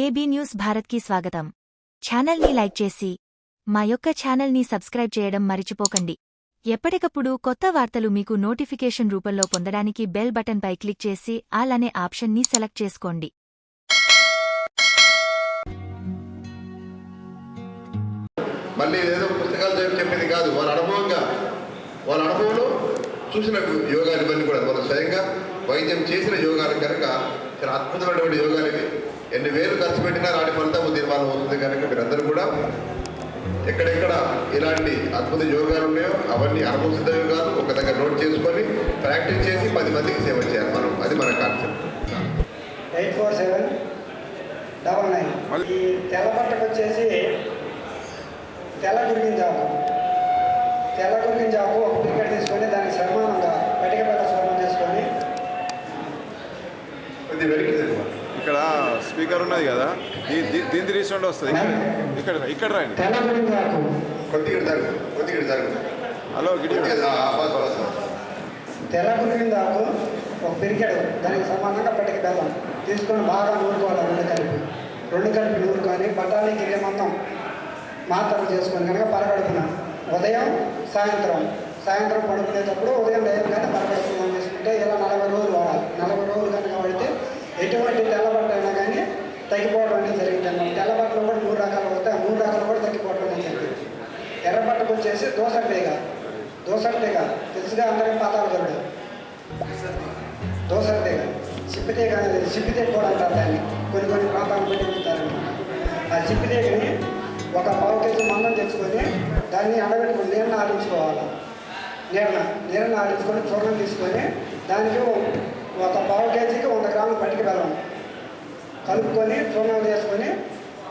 AB news భారత్కి స్వాగతం. ఛానల్ని లైక్ చేసి మా యొక్క ఛానల్ని సబ్స్క్రైబ్ చేయడం మరిచిపోకండి. ఎప్పటికప్పుడు కొత్త వార్తలు మీకు నోటిఫికేషన్ రూపంలో పొందడానికి బెల్ బటన్పై క్లిక్ చేసి ఆల్ అనే ఆప్షన్ని సెలెక్ట్ చేసుకోండి. మళ్ళీ ఏదో పుస్తకాలు చెప్పేది కాదు, వాళ్ళ అనుభవంలో చూసిన యోగాలు ఇవన్నీ కూడా మనం స్వయంగా వైద్యం చేసిన యోగాలు కనుక చాలా అద్భుతమైనటువంటి యోగాలు ఇవి. ఎన్ని వేలు ఖర్చు పెట్టినా రాని ఫలితం దీనివల్ల అవుతుంది కనుక మీరందరూ కూడా ఎక్కడెక్కడ ఇలాంటి అద్భుత యోగాలు ఉన్నాయో అవన్నీ అనుభవసిద్ధ యోగాలు ఒక దగ్గర నోట్ చేసుకొని ప్రాక్టీస్ చేసి 10 మందికి సేవ చేయాలి మనం. అది మన కాన్సెప్ట్. 847999 ఈ తెల్లబట్టకు వచ్చేసి తెల్ల గురిగిన జాబు ఒక టికెట్ తీసుకొని దానికి సన్మానంగా పటికపల్ల స్వర్ణం చేసుకొని ఇక్కడ స్పీకర్ ఉన్నది కదా, దీని రీసౌండ్ వస్తుంది. ఇక్కడ రాయండి. తెల్ల గురిగిన జాబు హలో తెల్ల గురిగిన జాబు ఒక పిరికెడు దానికి సమానంగా పటిక బెల్లం తీసుకొని బాగా నూరుకోవాలి. రెండు కలిపి నూరుకొని బఠానీ గిన్నె మొత్తం మాత్రలు చేసుకొని కనుక పరగడుపున ఉదయం సాయంత్రం పడుకునేటప్పుడు ఉదయం లేదంటే పరగడుపున చేసుకుంటే ఇలా 40 రోజులు వాడాలి. 40 రోజులు కనుక వాడితే ఎటువంటి తెల్లబట్ట అయినా కానీ తగ్గిపోవడం అనేది జరిగింది. తెల్లబట్టలు కూడా 3 రకాలు వస్తాయి. 3 రకాలు కూడా తగ్గిపోవడం అనేది జరిగింది. ఎర్రబట్టకు వచ్చేసి దోసట్టేగ తెలుసుగా అందరికీ పాతాలు గరుడు దోసట్టేగ సిప్పితేగ కూడా అంటారు దాన్ని. కొన్ని ప్రాంతాలు పెట్టుకుంటారనమాట. ఆ సిప్పితేగని ఒక 1/2 కేజీ మందం తెచ్చుకొని దాన్ని ఎండబెట్టుకుని నీళ్ళని ఆడించుకోవాలి. నీళ్ళని ఆడించుకొని చూర్ణం తీసుకొని దానికి ఒక 1/2 కేజీకి 100 గ్రాములు పట్టిక బెల్లం కలుపుకొని చూర్ణం చేసుకొని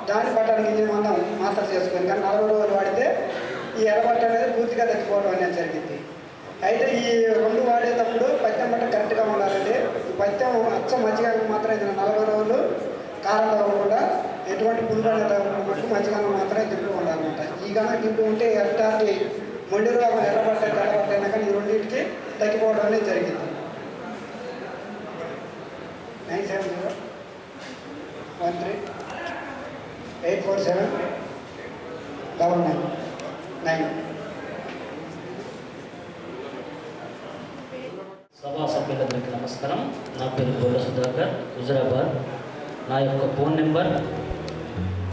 దాన్ని బట్టానికి గింజ మందం మాత్రం చేసుకొని కానీ 40 రోజులు వాడితే ఈ ఎర్రబట్ట అనేది పూర్తిగా తగ్గిపోవడం అనేది జరిగింది. అయితే ఈ 2 వాడేటప్పుడు పత్యం బట్ట కరెక్ట్గా ఉండాలండి. ఈ పత్యం అచ్చం మజ్జిగ మాత్రం 40 రోజులు కారం తగ్గకుండా ఎటువంటి పురుగు తగ్గకుండా మజ్జిగను మాత్రమే తింటూ ఉండాలన్నమాట. ఈ కనుక తింటూ ఉంటే ఎట్లాంటి మొండి రోగం ఎర్రబట్ట అయినా కానీ ఈ రెండింటికి తగ్గిపోవడం అనేది జరిగింది. 97013847999. సభా సభ్యులందరికీ నమస్కారం. నా పేరు గోడ సుధాకర్, హుజరాబాద్. నా యొక్క ఫోన్ నెంబర్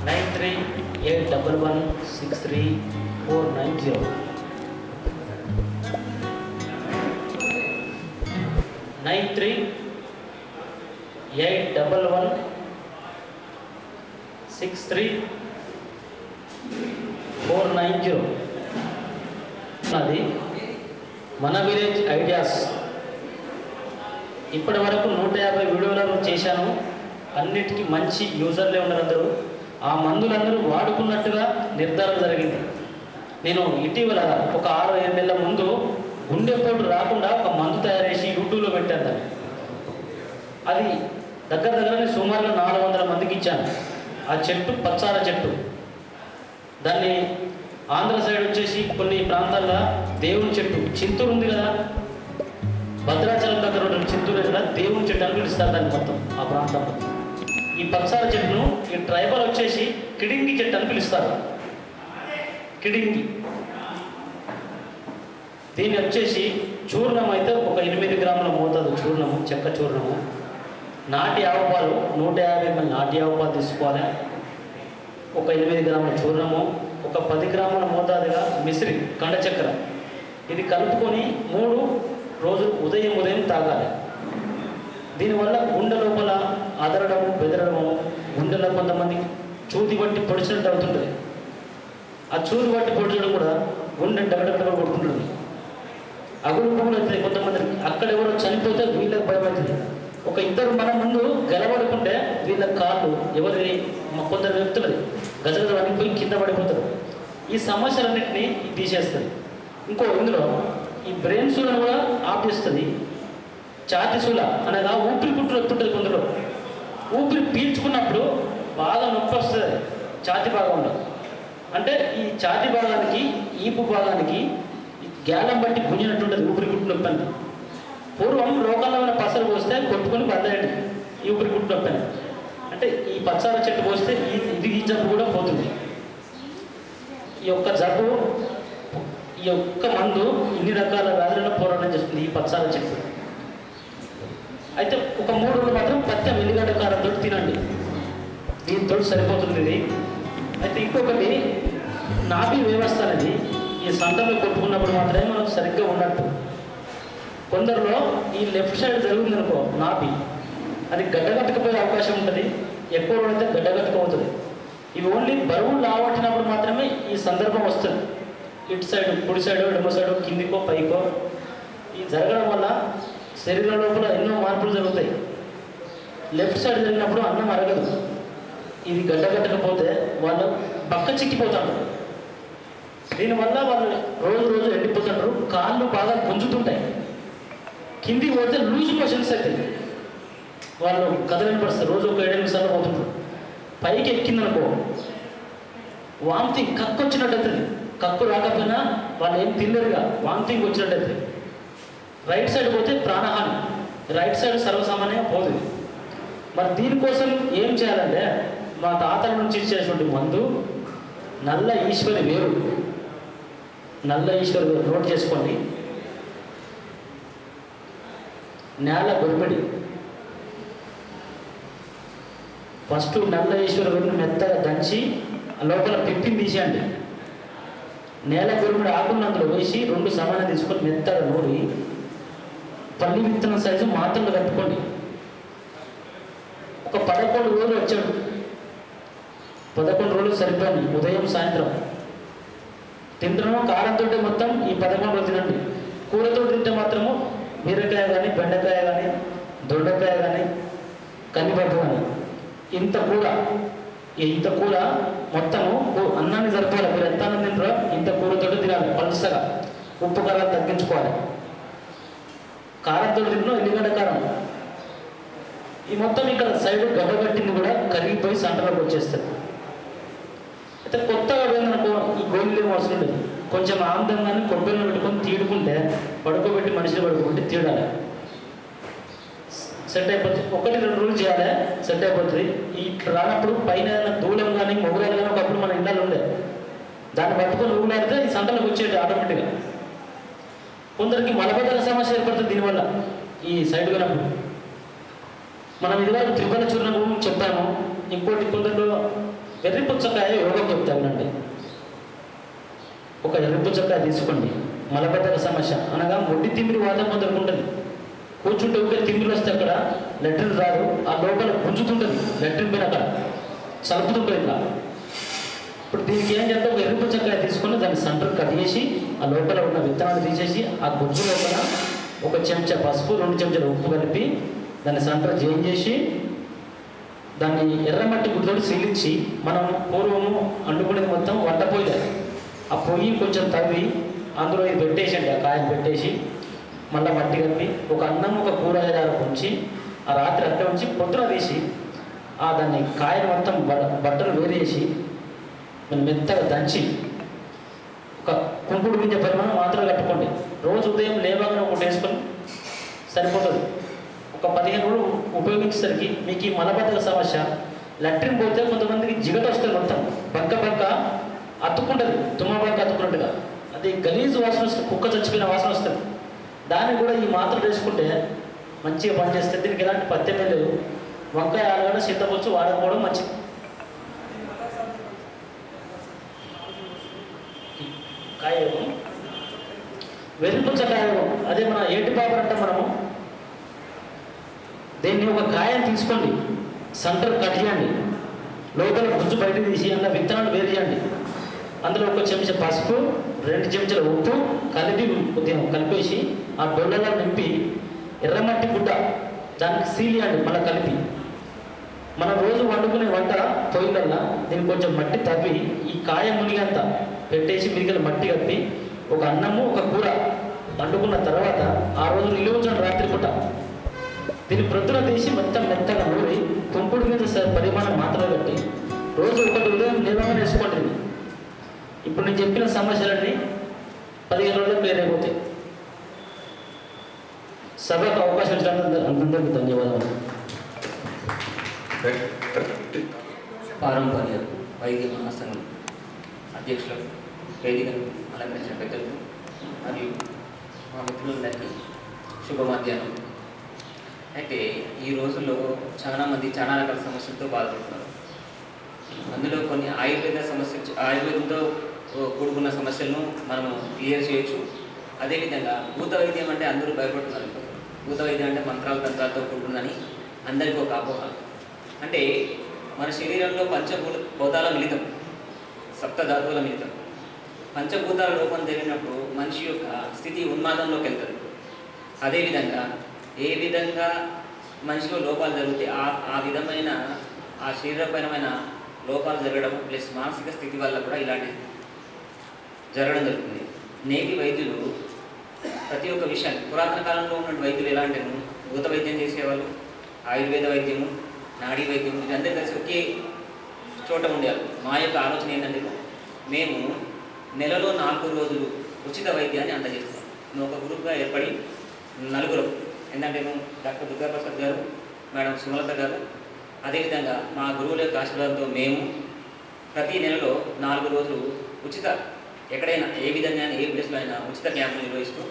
9381163490. 9381163490. అది మన విలేజ్ ఐడియాస్. ఇప్పటి వరకు 150 వీడియోలను చేశాను. అన్నిటికీ మంచి యూజర్లే ఉన్నారు అందరూ. ఆ మందులందరూ వాడుకున్నట్టుగా నిర్ధారణ జరిగింది. నేను ఇటీవల ఒక 6-7 నెలల ముందు గుండెపోటు రాకుండా ఒక మందు తయారు చేసి యూట్యూబ్లో పెట్టాను దాన్ని. అది దగ్గరనే సుమారుగా 400 మందికి ఇచ్చాను. ఆ చెట్టు పచ్చార చెట్టు. దాన్ని ఆంధ్ర సైడ్ వచ్చేసి కొన్ని ప్రాంతాల్లో దేవుని చెట్టు చింతూరు ఉంది కదా, భద్రాచలం దగ్గర ఉన్న చింతూరు దగ్గర దేవుని చెట్టు అని పిలుస్తారు దాన్ని మొత్తం ఆ ప్రాంతంలో. ఈ పచ్చార చెట్టును ఈ ట్రైబల్ వచ్చేసి కిడింగి చెట్టు అని పిలుస్తారు. కిడింగి. దీన్ని వచ్చేసి చూర్ణం అయితే ఒక 8 గ్రాముల మోతాదు చూర్ణము, చెక్క చూర్ణము. నాటి ఆవుపాలు 150 ml నాటి ఆవుపాలు తీసుకోవాలి. ఒక 8 గ్రాముల చూర్ణము, ఒక 10 గ్రాముల మోతాదుగా మిశ్రి కండ చక్కెర. ఇది కలుపుకొని 3 రోజులు ఉదయం తాగాలి. దీనివల్ల గుండె లోపల అదరడము, బెదరడము, గుండెలో కొంతమంది చూది బట్టి పొడిచినట్టు అవుతుంటుంది. ఆ చూది బట్టి పొడిచడం కూడా గుండె డగడగడ కొడుతుంటుంది. అగులు పువ్వులు అవుతుంది కొంతమంది. అక్కడ ఎవరో చనిపోతే వీళ్ళకి భయమవుతుంది. ఒక 2 మన ముందు గెలబడుకుంటే వీళ్ళ కాళ్ళు ఎవరి కొందరు వ్యక్తులది గజగజ వణికిపోయి కింద పడిపోతారు. ఈ సమస్యలన్నింటినీ తీసేస్తుంది. ఇందులో ఈ బ్రెయిన్ సూలను కూడా ఆఫ్ చేస్తుంది. ఛాతీ సూల అనగా ఊపిరి కుట్టు వస్తుంటుంది. కొందరు ఊపిరి పీల్చుకున్నప్పుడు బాగా నొప్పి వస్తుంది ఛాతీ భాగంలో. అంటే ఈ ఛాతీ భాగానికి, ఈపు భాగానికి గ్యాలం బట్టి గుంజినట్టుంటుంది ఊపిరి కుట్టు నొప్పి అంటే. పూర్వం లోకల్లో పసరు పోస్తే కొట్టుకొని బందయ్యండి ఈ ఊపిరి కుట్టు నొప్పి. అంటే ఈ పచ్చార చెట్టు పోస్తే ఈ జబ్బు కూడా పోతుంది. ఈ యొక్క జబ్బు, ఈ యొక్క మందు ఇన్ని రకాల వ్యాధులను పోరాటం చేస్తుంది ఈ పచ్చార చెట్టు. అయితే ఒక 3 రోజులు మాత్రం పత్తి వెల్లిగడ్డ కారంతో తినండి, దీంతో సరిపోతుంది ఇది. అయితే ఇంకొకటి నాభి వ్యవస్థ అనేది ఈ సంటలో కొట్టుకున్నప్పుడు మాత్రమే మనం సరిగ్గా ఉన్నట్టు. కొందరిలో ఈ లెఫ్ట్ సైడ్ జరుగుతుందనుకో నాభి, అది గడ్డగట్టకపోయే అవకాశం ఉంటుంది, ఎక్కువ రోజులైతే గడ్డగట్టకపోతుంది. ఇవి ఓన్లీ బరువులు లావట్టినప్పుడు మాత్రమే ఈ సందర్భం వస్తుంది. ఇటు సైడ్, కుడి సైడ్, ఎడమ సైడ్, కిందికో పైకో ఈ జరగడం వల్ల శరీరం లోపల ఎన్నో మార్పులు జరుగుతాయి. లెఫ్ట్ సైడ్ జరిగినప్పుడు అన్నం అరగదు. ఇది గడ్డగట్టకపోతే వాళ్ళు బక్క చిక్కిపోతారు. దీనివల్ల వాళ్ళు రోజు ఎండిపోతుంటారు, కాళ్ళు బాగా గుంజుతుంటాయి, కిందికి పోతే లూజ్ మోషన్స్ అవుతాయి, వాళ్ళు కదలని పరిస్థితి. రోజు ఒక 7 నిమిషాలు పోతుంటారు. పైకి ఎక్కిందనుకో వామిటింగ్, కక్కు వచ్చినట్టు అవుతుంది. కక్కు రాకపోయినా వాళ్ళు ఏం తిన్నరుగా వామిటింగ్ వచ్చినట్టు అవుతుంది. రైట్ సైడ్ పోతే ప్రాణహాని, రైట్ సైడ్ సర్వసామాన్యంగా పోతుంది. మరి దీనికోసం ఏం చేయాలంటే మా తాతల నుంచి ఇచ్చేటువంటి మందు నల్ల ఈశ్వరి వేరు. నల్ల ఈశ్వరి వేరు నోట్ చేసుకోండి. నేల గొరిమిడి. ఫస్ట్ నల్ల ఈశ్వరి వేరుని మెత్తగా దంచి లోపల పిప్పిని తీసేయండి. నేల గొరిమిడి ఆకులను అందులో వేసి 2 సమానం తీసుకొని మెత్తగా నూరి పల్లి విత్తనం సైజు మాత్రలు కట్టుకోండి. ఒక 11 రోజులు వచ్చాడు. 11 రోజులు సరిపోయింది. ఉదయం సాయంత్రం తింటున్నాం. కారంతో మొత్తం ఈ 11 రోజులు తినండి. కూరతో తింటే మాత్రము బీరకాయ కానీ, బెండకాయ కానీ, దొండకాయ కానీ, కందిపప్పు కానీ, ఇంత కూర మొత్తము అన్నాన్ని సరిపోవాలి. మీరు ఎంత అన్నం తింటారో ఇంత కూరతో తినాలి. పలుసగా ఉప్పు కారం తగ్గించుకోవాలి. కారంతో తింటున్నాం, ఎల్లిగడ్డ కారం. ఈ మొత్తం ఇక్కడ సైడ్ గడ్డగట్టింది కూడా కరిగిపోయి సంటలోకి వచ్చేస్తుంది. అయితే కొత్తగా పోయిందనుకో ఈ గోళీలు ఏమో అవసరం లేదు. కొంచెం ఆనందంగానే కొబ్బరిలో పెట్టుకొని తీడుకుంటే, పడుకోబెట్టి మనిషిని పడుకోబెట్టి తీడాలి, సెట్ అయిపోతుంది. 1-2 రోజులు చేయాలి, సెట్ అయిపోతుంది. ఇట్లా రానప్పుడు పైన దూలం కానీ మొగులాలు కానీ ఒకప్పుడు మన ఇళ్ళలో ఉండే, దాన్ని పట్టుకొని ఊగులాడితే ఈ సంటలోకి వచ్చేది ఆటోమేటిక్గా. కొందరికి మలబద్ధక సమస్య ఏర్పడుతుంది దీనివల్ల ఈ సైడ్ పోయినప్పుడు. మనం ఇదివరకు త్రిఫల చూర్ణం చెప్పాము. ఇంకోటి కొందరిలో ఎర్రిపుచ్చకాయ యోగం చెప్తానండి. ఒక ఎర్రిపుచ్చకాయ తీసుకోండి. మలబద్ధక సమస్య అనగా మొడ్డి తిమ్మిరి వాదం కొందరికి ఉంటుంది. కూర్చుంటే ఊరికే తిమ్మిరి వస్తే అక్కడ లెట్రిన్ రాదు, ఆ లోపల గుంజుతుంటుంది. లెట్రిన్ పైన అక్కడ చలుపుతుంటుంది ఇట్లా. ఇప్పుడు దీనికి ఏం చేద్దాం, ఒక ఎర్రిపుచ్చకాయ తీసుకొని దాన్ని సెంటర్ కట్ చేసి ఆ లోపల ఉన్న విత్తనాలు తీసేసి ఆ గుజ్జు లోపల 1 చెంచా పసుపు, 2 చెంచాలు ఉప్పు కలిపి దాన్ని సెంటర్ చేంజ్ చేసి దాన్ని ఎర్రమట్టి గుడ్డతో సీలించి మనం పూర్వము అండుకునేది మొత్తం వంట పొయ్యి, ఆ పొయ్యి కొంచెం తవ్వి అందులో ఇది పెట్టేసండి. ఆ కాయలు పెట్టేసి మళ్ళీ మట్టి కప్పి ఒక అన్నం, ఒక కూరగాయలు ఉంచి ఆ రాత్రి అట్టే ఉంచి పొద్దున తీసి దాన్ని కాయలు మొత్తం బట్టలు వేరేసి మెత్తగా దంచి ఒక కుంకుడు గింజ పరిమాణం మాత్రం కట్టుకోండి. రోజు ఉదయం లేవగానే ఒకటి వేసుకొని సరిపోతుంది. ఒక 15 రోజులు ఉపయోగించేసరికి మీకు ఈ మలబద్ధక సమస్య, లెట్రిన్ పోతే కొంతమందికి జిగట వస్తుంది, మొత్తం బంక అతుక్కుంటుంది, తుమ్మ బంక అతుక్కున్నట్టుగా. అది గలీజు వాసన వస్తుంది, కుక్క చచ్చిపోయిన వాసన వస్తుంది. దాన్ని కూడా ఈ మాత్రలు వేసుకుంటే మంచిగా పనిచేస్తుంది. దీనికి ఎలాంటి పత్యమే లేదు. వంకాయ, ఆలుగడ్డ, చింతపులుసు వాడకపోవడం మంచిది. కాయము వెల్లిపుచ్చకాయము, అదే మన ఏటిపాపర్ అంటాం మనము. దీన్ని ఒక కాయం తీసుకోండి, సెంటర్ కట్ చేయండి, లోపల గుజ్జు బయట తీసి అందులో విత్తనాలు వేరు చేయండి. అందులో 1 చెంచా పసుపు, 2 చెంచాల ఉప్పు కలిపేసి ఆ డొల్లలో నింపి ఎర్రమట్టి గుడ్డ దానికి సీలియండి. మళ్ళీ కలిపి మనం రోజు వండుకునే వంట పొయ్యిలల్లా దీనికి కొంచెం మట్టి తవ్వి ఈ కాయ మునిగంతా పెట్టేసి మిరిగల మట్టి కప్పి ఒక అన్నము, ఒక కూర వండుకున్న తర్వాత ఆ రోజు నిలువ ఉంచండి రాత్రి పూట. దీన్ని ప్రొద్దున తీసి మొత్తం మెత్తగా నూరి తుంపుడు మీద పరిమాణం మాత్రమే కట్టి రోజు 1 ఉదయం నిలవగా వేసుకోండి. ఇప్పుడు నేను చెప్పిన సమస్యలన్నీ 15 రోజులకు క్లియర్ అయిపోతాయి. సభకు అవకాశం ఇచ్చినందుకు అందరికీ ధన్యవాదాలు. పారంపర్య వైద్య మహాసంఘం అధ్యక్షులకు, వేదికను అలంకరించిన పెద్దలకు మరియు మా మిత్రులందరికీ శుభ మధ్యాహ్నం. అయితే ఈ రోజుల్లో చాలామంది చాలా రకాల సమస్యలతో బాధపడుతున్నారు. అందులో కొన్ని ఆయుర్వేదంతో కూడుకున్న సమస్యలను మనము క్లియర్ చేయొచ్చు. అదేవిధంగా భూత వైద్యం అంటే అందరూ భయపడుతున్నారు. భూత వైద్యం అంటే మంత్రాల తంత్రాలతో కూడుకుందని అందరికీ ఒక అపోహ. అంటే మన శరీరంలో పంచభూతాల మిళితం, సప్తధాతువుల మిళితం. పంచభూతాల లోపం జరిగినప్పుడు మనిషి యొక్క స్థితి ఉన్మాదంలోకి వెళ్తుంది. అదేవిధంగా ఏ విధంగా మనిషిలో లోపాలు జరిగితే ఆ విధమైన ఆ శరీరపరమైన లోపాలు జరగడం ప్లస్ మానసిక స్థితి వల్ల కూడా ఇలాంటి జరగడం జరుగుతుంది. నేటి వైద్యులు ప్రతి ఒక్క విషయాన్ని, పురాతన కాలంలో ఉన్న వైద్యులు ఎలా అంటే భూత వైద్యం చేసేవాళ్ళు, ఆయుర్వేద వైద్యము, నాడీ వైద్యము, ఇదందరూ కలిసి ఒకే చోట ఉండేవాళ్ళు. మా యొక్క ఆలోచన ఏంటంటే మేము నెలలో 4 రోజులు ఉచిత వైద్యాన్ని అందజేస్తాం. మేము ఒక గ్రూప్గా ఏర్పడి నలుగురు, ఏంటంటే డాక్టర్ దుర్గాప్రసాద్ గారు, మేడం సుమలత గారు, అదేవిధంగా మా గురువుల యొక్క ఆశీర్వాదంతో మేము ప్రతి నెలలో 4 రోజులు ఉచిత, ఎక్కడైనా ఏ విధంగా ఏ ప్లేస్లో అయినా ఉచిత క్యాంపులు నిర్వహిస్తూ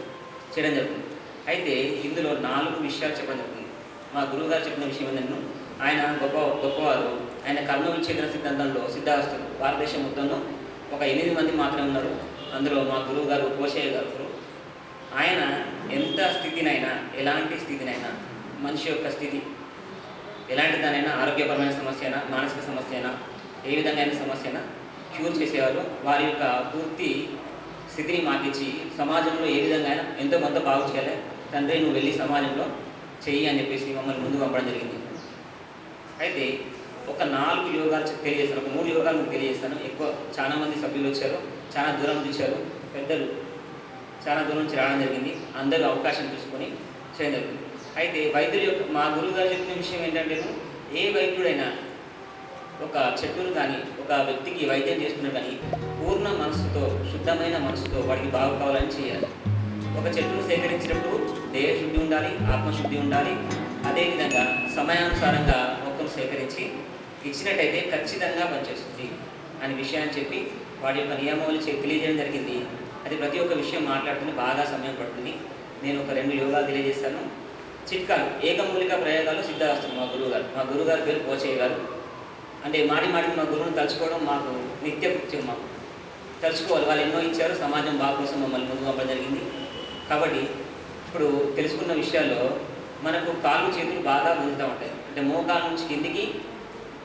చేయడం జరుగుతుంది. అయితే ఇందులో 4 విషయాలు చెప్పడం జరుగుతుంది. మా గురువు గారు చెప్పిన విషయం ఏంటంటే ఆయన గొప్పవారు. ఆయన కర్మ విచ్ఛేదన సిద్ధాంతంలో సిద్ధాస్తులు భారతదేశం మొత్తంలో ఒక 8 మంది మాత్రమే ఉన్నారు. అందులో మా గురువు గారు కోశయ్య గారు. ఆయన ఎంత స్థితినైనా, ఎలాంటి స్థితినైనా, మనిషి యొక్క స్థితి ఎలాంటి దానైనా, ఆరోగ్యపరమైన సమస్య అయినా, మానసిక సమస్య అయినా, ఏ విధంగా అయినా సమస్య అయినా క్యూర్ చేసేవారు. వారి యొక్క పూర్తి స్థితిని మాకిచ్చి సమాజంలో ఏ విధంగా అయినా ఎంతో కొంత బాగు చేయాలి, తండ్రి నువ్వు వెళ్ళి సమాజంలో చెయ్యి అని చెప్పేసి మమ్మల్ని ముందు పంపడం జరిగింది. అయితే ఒక 4 యోగాలు తెలియజేస్తాను, ఒక 3 యోగాలు మీకు తెలియజేస్తాను. చాలా మంది సభ్యులు వచ్చారు, చాలా దూరం నుంచి వచ్చారు, పెద్దలు చాలా దూరం నుంచి రావడం జరిగింది. అందరూ అవకాశం చూసుకొని చేయడం జరిగింది. అయితే వైద్యుల యొక్క మా గురువు గారు చెప్పిన విషయం ఏంటంటే ఏ వైద్యుడైనా ఒక చెట్టును కానీ ఒక వ్యక్తికి వైద్యం చేస్తున్నా కానీ పూర్ణ మనసుతో, శుద్ధమైన మనసుతో వాడికి బాగు కావాలని చేయాలి. ఒక చెట్టును సేకరించినప్పుడు దేహశుద్ధి ఉండాలి, ఆత్మశుద్ధి ఉండాలి. అదేవిధంగా సమయానుసారంగా మొక్కను సేకరించి ఇచ్చినట్టయితే ఖచ్చితంగా పనిచేస్తుంది అనే విషయాన్ని చెప్పి వాడి యొక్క నియమావళి తెలియజేయడం జరిగింది. అది ప్రతి ఒక్క విషయం మాట్లాడుతున్న బాగా సమయం పడుతుంది. నేను ఒక 2 యోగాలు తెలియజేస్తాను. చిట్కాలు, ఏకమూలిక ప్రయోగాలు సిద్ధాస్తులు మా గురుగారు పేరు కోచయ్య గారు. అంటే మాటికి మా గురువుని తలుచుకోవడం మాకు నిత్య కృత్యం. మాకు తలుచుకోవాలి, వాళ్ళు ఎన్నో ఇచ్చారు, సమాజం బాగు కోసం మమ్మల్ని ముందు పంపడం జరిగింది. కాబట్టి ఇప్పుడు తెలుసుకున్న విషయాల్లో మనకు కాళ్ళు చేతులు బాగా గుంజుతూ ఉంటాయి. అంటే మోకాళ్ళ నుంచి కిందికి,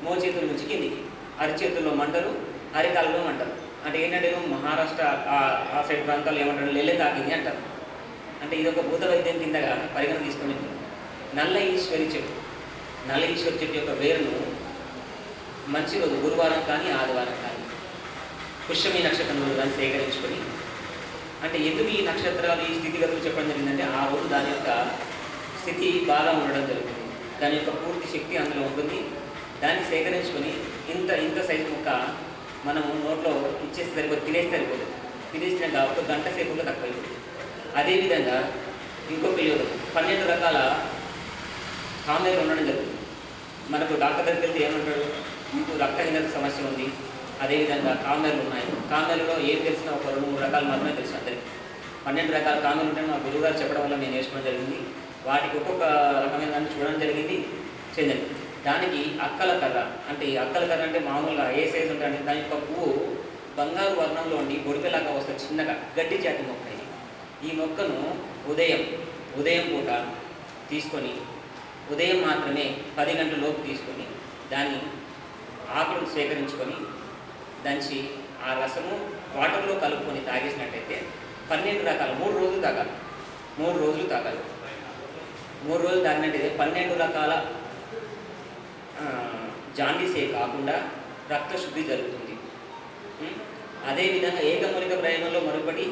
మోచేతుల నుంచి కిందికి, అరిచేతుల్లో మంటలు, అరికాళ్ళలో మంటలు. అంటే ఏంటంటే మహారాష్ట్ర ఆ సైడ్ ప్రాంతాల్లో ఏమంటారు, లెల్లె తాకింది అంటారు. అంటే ఇది ఒక భూత వైద్యం కిందగా పరిగణ తీసుకొని నల్ల ఈశ్వరి చెట్టు యొక్క వేరును మంచి రోజు గురువారం కానీ ఆదివారం కానీ పుష్యమి నక్షత్రం రోజు కానీ సేకరించుకొని, అంటే ఎందుకు ఈ నక్షత్రాలు ఈ స్థితిగతులు చెప్పడం జరిగిందంటే ఆ రోజు దాని యొక్క స్థితి బాగా ఉండడం జరుగుతుంది, దాని యొక్క పూర్తి శక్తి అందులో ఉంటుంది. దాన్ని సేకరించుకొని ఇంత సైజు ముక్క మనము నోట్లో ఇచ్చేస్తే సరిపోతుంది, తినేస్తే సరిపోతుంది. తినేసినాక ఒక గంట సేపులో తక్కువైపోతుంది. అదేవిధంగా ఇంకొక యోగం 12 రకాల కామెర్లు ఉండడం జరుగుతుంది. మనకు డాక్టర్ దగ్గరికి వెళ్తే ఏమంటాడు, మీకు రక్తహీనత సమస్య ఉంది, అదేవిధంగా కామెర్లు ఉన్నాయి. కామెర్లలో ఏం తెలిసినా ఒక 2-3 రకాలు మాత్రమే తెలుసు అందరికీ. 12 రకాల కామెర్లు ఉంటాయి. మా గురువుగారు చెప్పడం వల్ల నేను నేర్చుకోవడం జరిగింది. వాటికి ఒక్కొక్క రకమైన దాన్ని చూడడం జరిగింది, చెందింది. దానికి అక్కల కర్ర, అంటే ఈ అక్కల కర్ర అంటే మామూలుగా ఏ సైజు ఉంటుంది, దాని యొక్క పువ్వు బంగారు వర్ణంలో ఉండి బొడిపెలాగా వస్తుంది, చిన్నగా గడ్డి జాతి మొక్క. ఈ మొక్కను ఉదయం పూట తీసుకొని, ఉదయం మాత్రమే 10 గంటల లోపు తీసుకొని దాన్ని ఆకులను సేకరించుకొని దంచి ఆ రసము వాటర్లో కలుపుకొని తాగేసినట్టయితే 12 రకాల 3 రోజులు తాగాలి. 3 రోజులు తాగాలి. 3 రోజులు తాగినట్టయితే 12 రకాల జాండీసే కాకుండా రక్తశుద్ధి జరుగుతుంది. అదేవిధంగా ఏకమూలిక ప్రయోగంలో మరొకటి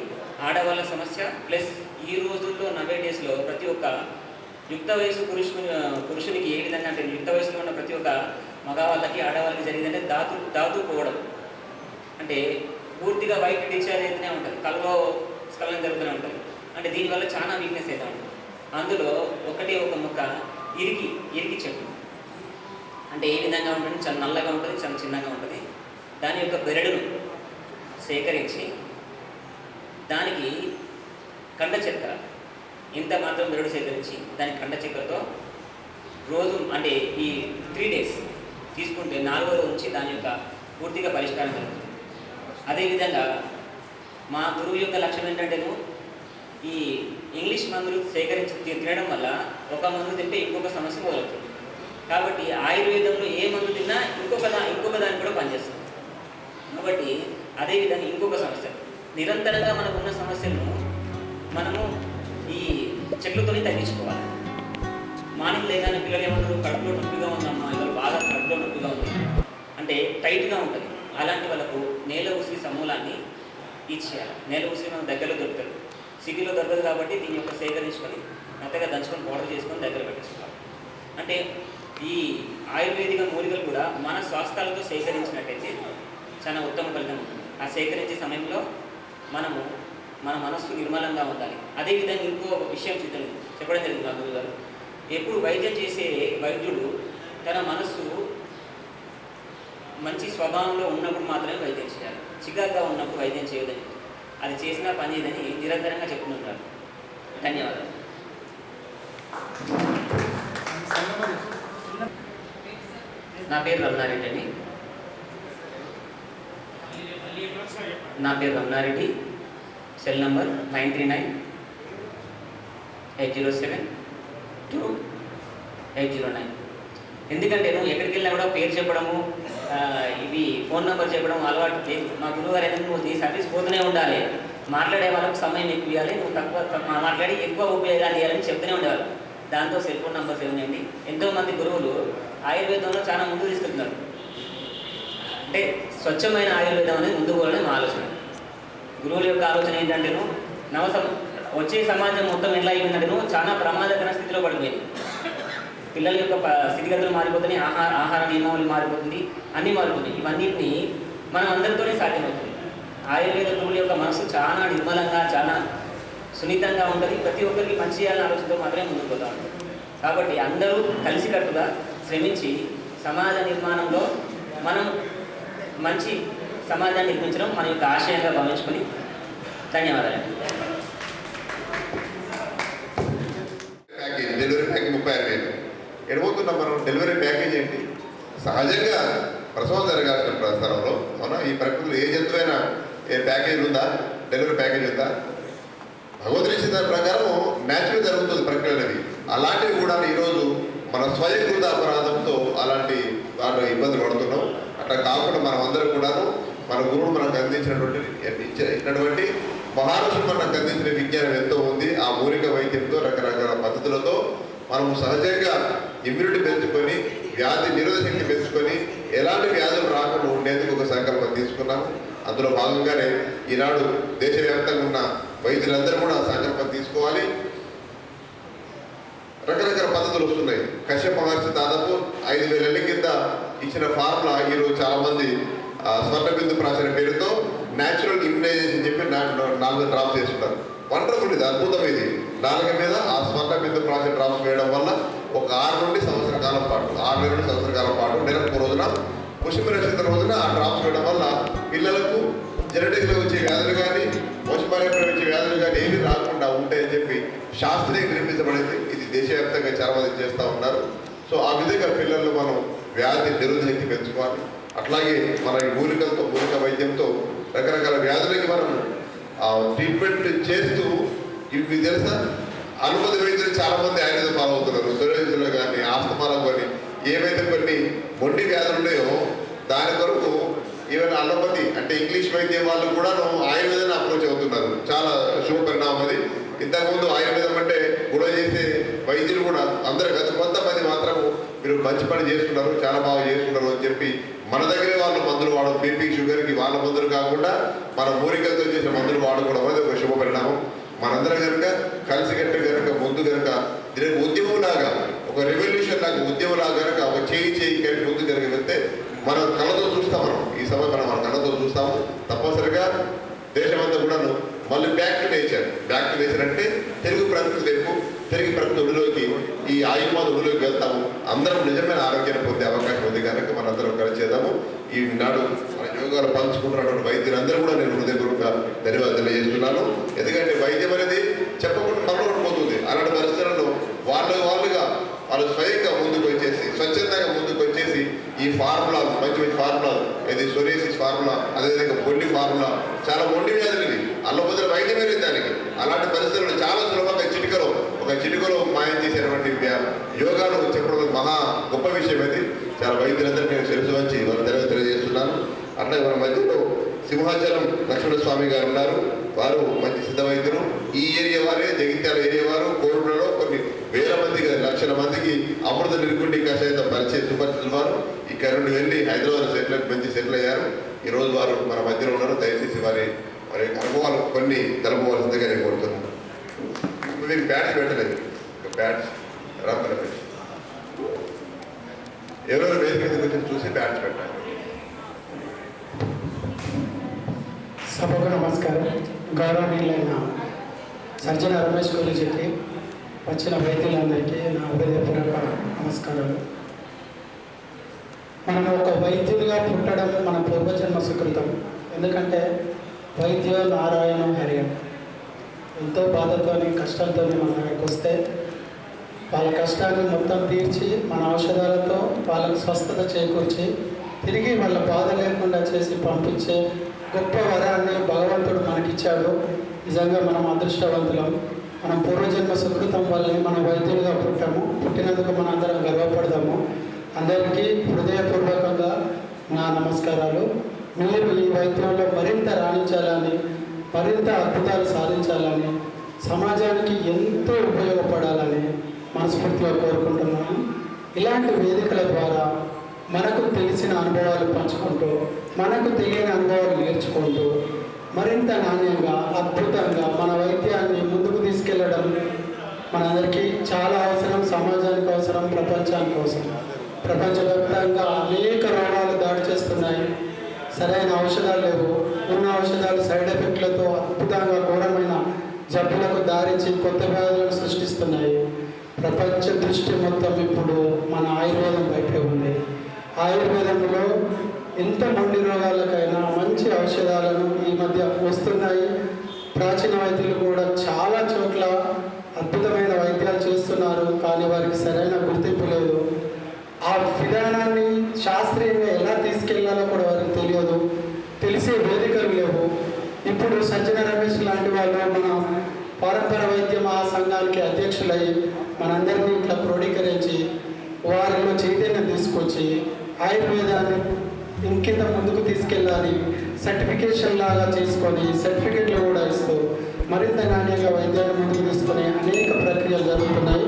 ఆడవాళ్ళ సమస్య ప్లస్ ఈ రోజుల్లో నవేడేస్లో ప్రతి ఒక్క యుక్త వయసు పురుషునికి ఏ విధంగా అంటే యుక్త వయసులో ఉన్న ప్రతి ఒక్క మగవాళ్ళకి ఆడవాళ్ళకి జరిగిందంటే దాతు పోవడం, అంటే పూర్తిగా వైట్ డిశ్చార్జ్ అయితేనే ఉంటుంది, కళ్ళలో స్కలనం జరుగుతూనే ఉంటుంది. అంటే దీనివల్ల చాలా వీక్నెస్ అయితే ఉంటుంది. అందులో ఒక మొక్క ఇరికి చెట్టు అంటే ఏ విధంగా ఉంటుంది, చాలా నల్లగా ఉంటుంది, చాలా చిన్నగా ఉంటుంది. దాని యొక్క బెరడును సేకరించి దానికి కండ చక్కెర ఇంత మాత్రం బెరడు సేకరించి దాని కండ చక్కెరతో రోజు అంటే ఈ 3 days తీసుకుంటే 4వ రోజు నుంచి దాని యొక్క పూర్తిగా పరిష్కారం జరుగుతుంది. అదేవిధంగా మా గురువు యొక్క లక్ష్యం ఏంటంటేను ఈ ఇంగ్లీష్ మందులు సేకరించి తినడం వల్ల ఒక మందు తింటే ఇంకొక సమస్య మొదలవుతుంది. కాబట్టి ఆయుర్వేదంలో ఏ మందు తిన్నా ఇంకొక దానికి కూడా పనిచేస్తుంది. కాబట్టి అదేవిధంగా ఇంకొక సమస్య నిరంతరంగా మనకున్న సమస్యలను మనము ఈ చెట్లతోనే తగ్గించుకోవాలి. మార్నింగ్ లేగానే పిల్లలు ఏమంటారు, కడుపులో నొప్పిగా ఉందమ్మా, ఇవాళ బాగా కడుపులో నొప్పిగా ఉంది అంటే టైట్గా ఉంటుంది. అలాంటి వాళ్ళకు నేల ఉసిరి సమూలాన్ని ఇచ్చేయాలి. నేల ఉసిరి మన దగ్గరలో దొరుకుతుంది, సిటీలో దొరకదు. కాబట్టి దీని యొక్క సేకరించుకొని మెత్తగా దంచుకొని పౌడర్ చేసుకొని దగ్గర పెట్టేసుకోవాలి. అంటే ఈ ఆయుర్వేదిక మూలికలు కూడా మన స్వాస్థాలతో సేకరించినట్టయితే చాలా ఉత్తమ ఫలితం ఉంటుంది. ఆ సేకరించే సమయంలో మనము మన మనస్సు నిర్మలంగా ఉండాలి. అదేవిధంగా ఇంకో విషయం చెప్పడం జరిగింది మా గురువు గారు, ఎప్పుడు వైద్యం చేసే వైద్యుడు తన మనస్సు మంచి స్వభావంలో ఉన్నప్పుడు మాత్రమే వైద్యం చేయాలి. చికాగ్గా ఉన్నప్పుడు వైద్యం చేయదని, అది చేసినా పని చేయదని నిరంతరంగా చెప్తుంటారు. ధన్యవాదాలు. నా పేరు రమణారెడ్డి అండి. Cell number 939-807-2809. ఎందుకంటే నువ్వు ఎక్కడికి వెళ్ళినా కూడా పేరు చెప్పడము, ఇవి ఫోన్ నెంబర్ చెప్పడం అలవాటు లేదు. మా గురువుగారు ఏదైనా నువ్వు నీ సర్వీస్ పోతూనే ఉండాలి, మాట్లాడే వాళ్ళకు సమయం ఎక్కువ ఇవ్వాలి, నువ్వు తక్కువ మాట్లాడి ఎక్కువ ఉపయోగాలు ఇవ్వాలని చెప్తూనే ఉండేవాళ్ళు. దాంతో సెల్ ఫోన్ నెంబర్స్ ఏమున్నాయండి. ఎంతోమంది గురువులు ఆయుర్వేదంలో చాలా ముందు తీసుకెళ్తున్నారు. అంటే స్వచ్ఛమైన ఆయుర్వేదం అనేది ముందు పోవాలని మా ఆలోచన. గురువుల యొక్క ఆలోచన ఏంటంటేను వచ్చే సమాజం మొత్తం ఎట్లా అయిపోయిందంటేను చాలా ప్రమాదకర స్థితిలో పడిపోయింది. పిల్లల యొక్క స్థితిగతులు మారిపోతున్నాయి, ఆహార నియమావళి మారిపోతుంది, అన్నీ మారిపోతుంది. ఇవన్నిటిని మనం అందరితోనే సాధ్యమవుతుంది. ఆయుర్వేద గురువుల యొక్క మనసు చాలా నిర్మలంగా, చాలా సున్నితంగా ఉంటుంది. ప్రతి ఒక్కరికి మంచి చేయాలని ఆలోచనతో మాత్రమే ముందుకు పోతూ ఉంటుంది. కాబట్టి అందరూ కలిసికట్టుగా శ్రమించి సమాజ నిర్మాణంలో మనం మంచి సమాజాన్ని నిర్మించడం మన యొక్క ఆశయంగా భావించుకొని ధన్యవాదాలు. ప్యాకేజ్ డెలివరీ ప్యాకేజ్ 36,000 ఎడబోతున్నాం మనం. డెలివరీ ప్యాకేజ్ ఏంటి? సహజంగా ప్రసవం జరగాల్సిన స్థలంలో మనం ఈ ప్రకృతిలో ఏ జంతువైనా ఏ ప్యాకేజ్ ఉందా? డెలివరీ ప్యాకేజ్ ఉందా? భగవంతుని ఇచ్చిన దాని ప్రకారం న్యాచురల్ జరుగుతుంది ప్రక్రియ అనేది. అలాంటివి కూడా ఈరోజు మన స్వయంకృత అపరాధంతో అలాంటి వాటిలో ఇబ్బందులు పడుతున్నాం. అట్లా కాకుండా మనం అందరం కూడాను మన గురువుడు మనకు ఇచ్చినటువంటి మహారుషులు మనకు అందించిన విజ్ఞానం ఎంతో ఉంది. ఆ మూలిక వైద్యంతో రకరకాల పద్ధతులతో మనము సహజంగా ఇమ్యూనిటీ పెంచుకొని, వ్యాధి నిరోధక శక్తి పెంచుకొని, ఎలాంటి వ్యాధులు రాకుండా ఉండేందుకు ఒక సంకల్పం తీసుకున్నాము. అందులో భాగంగానే ఈనాడు దేశవ్యాప్తంగా ఉన్న వైద్యులందరూ కూడా సంకల్పం తీసుకోవాలి. రకరకాల పద్ధతులు వస్తున్నాయి. కశ్యప మహర్షి దాదాపు 5,000 కింద ఇచ్చిన ఫార్ములా ఈరోజు చాలామంది స్వర్ణబిందు ప్రాచీన పేరుతో న్యాచురల్ ఇమ్యునైజేషన్ చెప్పి 4 డ్రాప్స్ చేస్తున్నారు. వండర్ఫుల్, ఇది అద్భుతం. ఇది నాలుగు మీద ఆ స్వర్ణబిందు ప్రాచీన డ్రాప్స్ వేయడం వల్ల ఒక 6 నుండి సంవత్సర కాలం పాటు, 6 నెలల నుండి సంవత్సర కాలం పాటు నెలకు రోజున పుష్ప నక్షత్రం రోజున ఆ డ్రాప్స్ వేయడం వల్ల పిల్లలకు జెనెటిక్లో వచ్చే వ్యాధులు కానీ, పోషపాలయంలో వచ్చే వ్యాధులు కానీ ఏమీ రాకుండా ఉంటాయని చెప్పి శాస్త్రీయంగా నిర్మించబడింది. ఇది దేశవ్యాప్తంగా చాలా మంది చేస్తూ ఉన్నారు. సో ఆ విధంగా పిల్లలు మనం వ్యాధి నిరోధక శక్తి పెంచుకోవాలి. అట్లాగే మన ఈ మూలిక వైద్యంతో రకరకాల వ్యాధులకి మనం ట్రీట్మెంట్ చేస్తూ, ఇవి తెలుసా, అనుమతి వైద్యులు చాలామంది ఆయుర్వేదం ఫాలో అవుతున్నారు. సొరేసులో కానీ, ఆస్తమాలో కానీ, ఏవైతే కొన్ని మొండి వ్యాధులు ఉన్నాయో దాని కొరకు ఈవెన్ అలోపతి అంటే ఇంగ్లీష్ వైద్యం వాళ్ళు కూడాను ఆయుర్వేదాన్ని అప్రోచ్ అవుతున్నారు. చాలా శుభ పరిణామం అది. ఇంతకుముందు ఆయుర్వేదం అంటే గొడవ చేసే వైద్యులు కూడా అందరూ కాదు, కొంతమంది మాత్రము మీరు మంచి పని చేస్తున్నారు, చాలా బాగా చేస్తున్నారు అని చెప్పి మన దగ్గరే వాళ్ళు మందులు బీపీ షుగర్కి వాళ్ళ మందులు కాకుండా మన మూలికలతో చేసిన మందులు వాడుకోవడం అనేది ఒక శుభ పరిణామం. మనందరం కనుక కలిసికట్టు కనుక ముందు కనుక దీనికి ఉద్యమంలాగా, ఒక రెవల్యూషన్ లాగా ఉద్యమంలాగా కనుక ఒక చేయి కనుక ముందు కనుక వెళ్తే మనం కళ్ళతో చూస్తాం. మనం ఈ సమయం మన కళ్ళతో చూస్తాము. తప్పనిసరిగా దేశమంతా కూడాను మళ్ళీ బ్యాక్ టు నేచర్ అంటే తెలుగు ప్రకృతి వైపు, తెలుగు ప్రకృతి ఒడిలోకి, ఈ ఆయుర్వేద ఒడిలోకి వెళ్తాము. అందరం నిజమైన ఆరోగ్యాన్ని పొందే అవకాశం ఈనాడు మన యోగాలు పంచుకుంటున్నటువంటి వైద్యులందరూ కూడా నేను హృదయపూర్వక ధన్యవాదాలు తెలియజేస్తున్నాను. ఎందుకంటే వైద్యం అనేది చెప్పకుండా కనుగొనిపోతుంది. అలాంటి పరిస్థితుల్లో వాళ్ళు స్వయంగా ముందుకు వచ్చేసి స్వచ్ఛందంగా ముందుకు వచ్చేసి ఈ ఫార్ములాలు మంచి మంచి ఫార్ములాలు ఇది సోరియాసిస్ ఫార్ములా, అదేవిధంగా మొండి ఫార్ములా, చాలా మొండి వ్యాధులు ఇవి అల్లబొద్దుల వైద్యం అనేది దానికి. అలాంటి పరిస్థితుల్లో చాలా సులభంగా చిటికలో మాయం చేసేటువంటి యోగాను చెప్పడం మహా గొప్ప విషయం. అది చాలా వైద్యులందరికీ నేను తెలుసు వచ్చి వాళ్ళు తెలియజేస్తున్నాను. అట్లాగే మన మధ్యలో సింహాచలం లక్ష్మణస్వామి గారు ఉన్నారు. వారు మంచి సిద్ధ వైద్యులు. ఈ ఏరియా వారే, జగిత్యాల ఏరియా వారు, కోరులలో కొన్ని వేల మందికి, లక్షల మందికి అమృత నిర్గుండి కషాయంతో సుపరిచితులు వారు. ఇక్కడ నుండి వెళ్ళి హైదరాబాద్ మంచి సెటిల్ అయ్యారు. ఈరోజు వారు మన మధ్యలో ఉన్నారు. దయచేసి వారి అనుభవాలు కొన్ని తెలపవలసిందిగా నేను కోరుతున్నాను. మీరు బ్యాట్స్ పెట్టలేదు, బ్యాట్స్ రాకుండా పెట్టి ఎవరెవరు వేదిక మీదకి వచ్చి చూసి బ్యాట్స్ పెట్టాలి. సభకు నమస్కారం. గౌరవనీయులైన సర్జన రమేష్ గురుజీకి, వచ్చిన వైద్యులందరికీ నా హృదయపూర్వక నమస్కారాలు. మనం ఒక వైద్యుడిగా పుట్టడం మన పూర్వజన్మ సుకృతం. ఎందుకంటే వైద్యో నారాయణ హరియం. ఎంతో బాధతోని కష్టంతో మన దగ్గరికి వస్తే వాళ్ళ కష్టాన్ని మొత్తం తీర్చి మన ఔషధాలతో వాళ్ళకు స్వస్థత చేకూర్చి తిరిగి వాళ్ళ బాధ లేకుండా చేసి పంపించే గొప్ప వరాన్ని భగవంతుడు మనకిచ్చాడు. నిజంగా మనం అదృష్టవంతులం. మనం పూర్వజన్మ సుకృతం వల్లే మనం వైద్యులుగా పుట్టినందుకు మన అందరం గర్వపడదాము. అందరికీ హృదయపూర్వకంగా నా నమస్కారాలు. మీరు ఈ వైద్యంలో మరింత రాణించాలని, మరింత అద్భుతాలు సాధించాలని, సమాజానికి ఎంతో ఉపయోగపడాలని మనస్ఫూర్తిగా కోరుకుంటున్నాను. ఇలాంటి వేదికల ద్వారా మనకు తెలిసిన అనుభవాలు పంచుకుంటూ, మనకు తెలియని అనుభవాలు నేర్చుకుంటూ, మరింత నాణ్యంగా, అద్భుతంగా మన వైద్యాన్ని ముందుకు తీసుకెళ్ళడం మనందరికీ చాలా అవసరం. సమాజానికి అవసరం, ప్రపంచానికి అవసరం. ప్రపంచవ్యాప్తంగా అనేక రోగాలు దాడి చేస్తున్నాయి. సరైన ఔషధాలు లేవు. ఉన్న ఔషధాలు సైడ్ ఎఫెక్ట్లతో అద్భుతంగా ఘోరమైన జబ్బులకు దారించి కొత్త వ్యాధులను సృష్టిస్తున్నాయి. ప్రపంచ దృష్టి మొత్తం ఇప్పుడు మన ఆయుర్వేదం వైపే ఉంది. ఆయుర్వేదంలో ఎంత మొండి రోగాలకైనా మంచి ఔషధాలను ఈ మధ్య వస్తున్నాయి. ప్రాచీన వైద్యులు కూడా చాలా చోట్ల అద్భుతమైన వైద్యాలు చేస్తున్నారు. కానీ వారికి సరైన గుర్తింపు లేదు. ఆ విధానాన్ని శాస్త్రీయంగా ఎలా తీసుకెళ్లాలో కూడా వారికి తెలియదు. తెలిసే వేదికలు లేవు. ఇప్పుడు సజ్జన రమేష్ లాంటి వాళ్ళు మన పారంపర వైద్య మహాసంఘానికి అధ్యక్షులై మనందరినీ ఇట్లా క్రోడీకరించి వారిలో చైతన్యం తీసుకొచ్చి ఆయుర్వేదాన్ని ఇంకింత ముందుకు తీసుకెళ్ళాలి, సర్టిఫికేషన్ లాగా చేసుకొని సర్టిఫికేట్లు కూడా ఇస్తూ మరింత నాణ్యంగా వైద్యాన్ని ముందుకు తీసుకొని అనేక ప్రక్రియలు జరుగుతున్నాయి.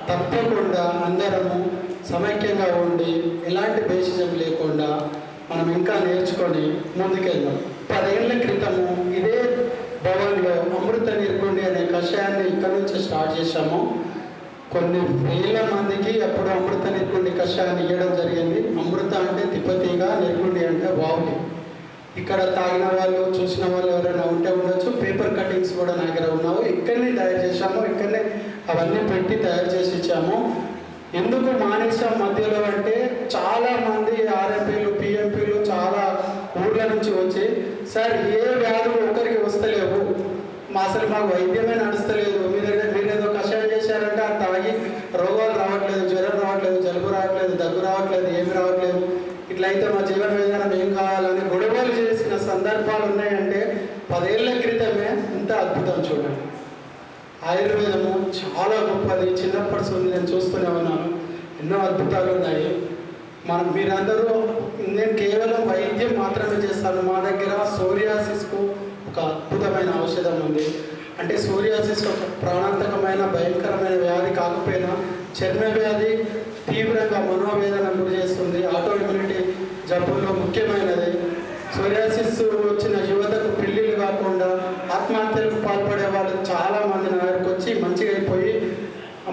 తప్పకుండా అందరము సమైక్యంగా ఉండి ఎలాంటి బేసిజం లేకుండా మనం ఇంకా నేర్చుకొని ముందుకెళ్దాం. 10 ఏళ్ల క్రితము ఇదే భవన్లో అమృత నిర్గుండి అనే కషాయాన్ని ఇక్కడ నుంచి స్టార్ట్ చేశాము. కొన్ని వేల మందికి అప్పుడు అమృత నిర్గుండి కషాయాన్ని ఇవ్వడం జరిగింది. అమృత అంటే తిప్పతీగా, నిర్గుండి అంటే వావులి. ఇక్కడ తాగిన వాళ్ళు, చూసిన వాళ్ళు ఎవరైనా ఉంటే ఉండొచ్చు. పేపర్ కటింగ్స్ కూడా నా దగ్గర ఉన్నావు. ఇక్కడనే తయారు చేశాము. ఇక్కడనే అవన్నీ పెట్టి తయారు చేసి ఇచ్చాము. ఎందుకు మానేసాం మధ్యలో అంటే చాలామంది ఆర్ఎంపీలు, పిఎంపీలు చాలా ఊర్ల నుంచి వచ్చి, సార్ ఏ వ్యాధులు ఒకరికి వస్తలేవు, అసలు మాకు వైద్యమే నడుస్తలేదు, మీరేదో కషాయం చేశారంటే అది తాగి రోగాలు రావట్లేదు, జ్వరం రావట్లేదు, జలుబు రావట్లేదు, దగ్గు రావట్లేదు, ఏమి రావట్లేదు, ఇట్లయితే మా జీవన విధానం ఏం కావాలని గొడవలు చేసిన సందర్భాలు ఉన్నాయంటే 10 ఏళ్ల క్రితమే ఇంత అద్భుతం చూడండి. ఆయుర్వేదము చాలా గొప్పది. చిన్నప్పటి నుంచి నేను చూస్తూనే ఉన్నాను. ఎన్నో అద్భుతాలు ఉన్నాయి. మీరందరూ, నేను కేవలం వైద్యం మాత్రమే చేస్తాను. మా దగ్గర సోరియాసిస్కు ఒక అద్భుతమైన ఔషధం ఉంది. అంటే సోరియాసిస్ ఒక ప్రాణాంతకమైన భయంకరమైన వ్యాధి కాకపోయినా చర్మ వ్యాధి తీవ్రంగా మనోవేదన గురి చేస్తుంది. ఆటో ఇమ్యూనిటీ జబ్బుల్లో ముఖ్యమైనది. సోరియాసిస్ వచ్చిన యువతకు పెళ్ళిళ్ళు కాకుండా ఆత్మహత్యలకు పాల్పడే వాళ్ళు చాలామంది నా దగ్గరకు వచ్చి మంచిగా అయిపోయి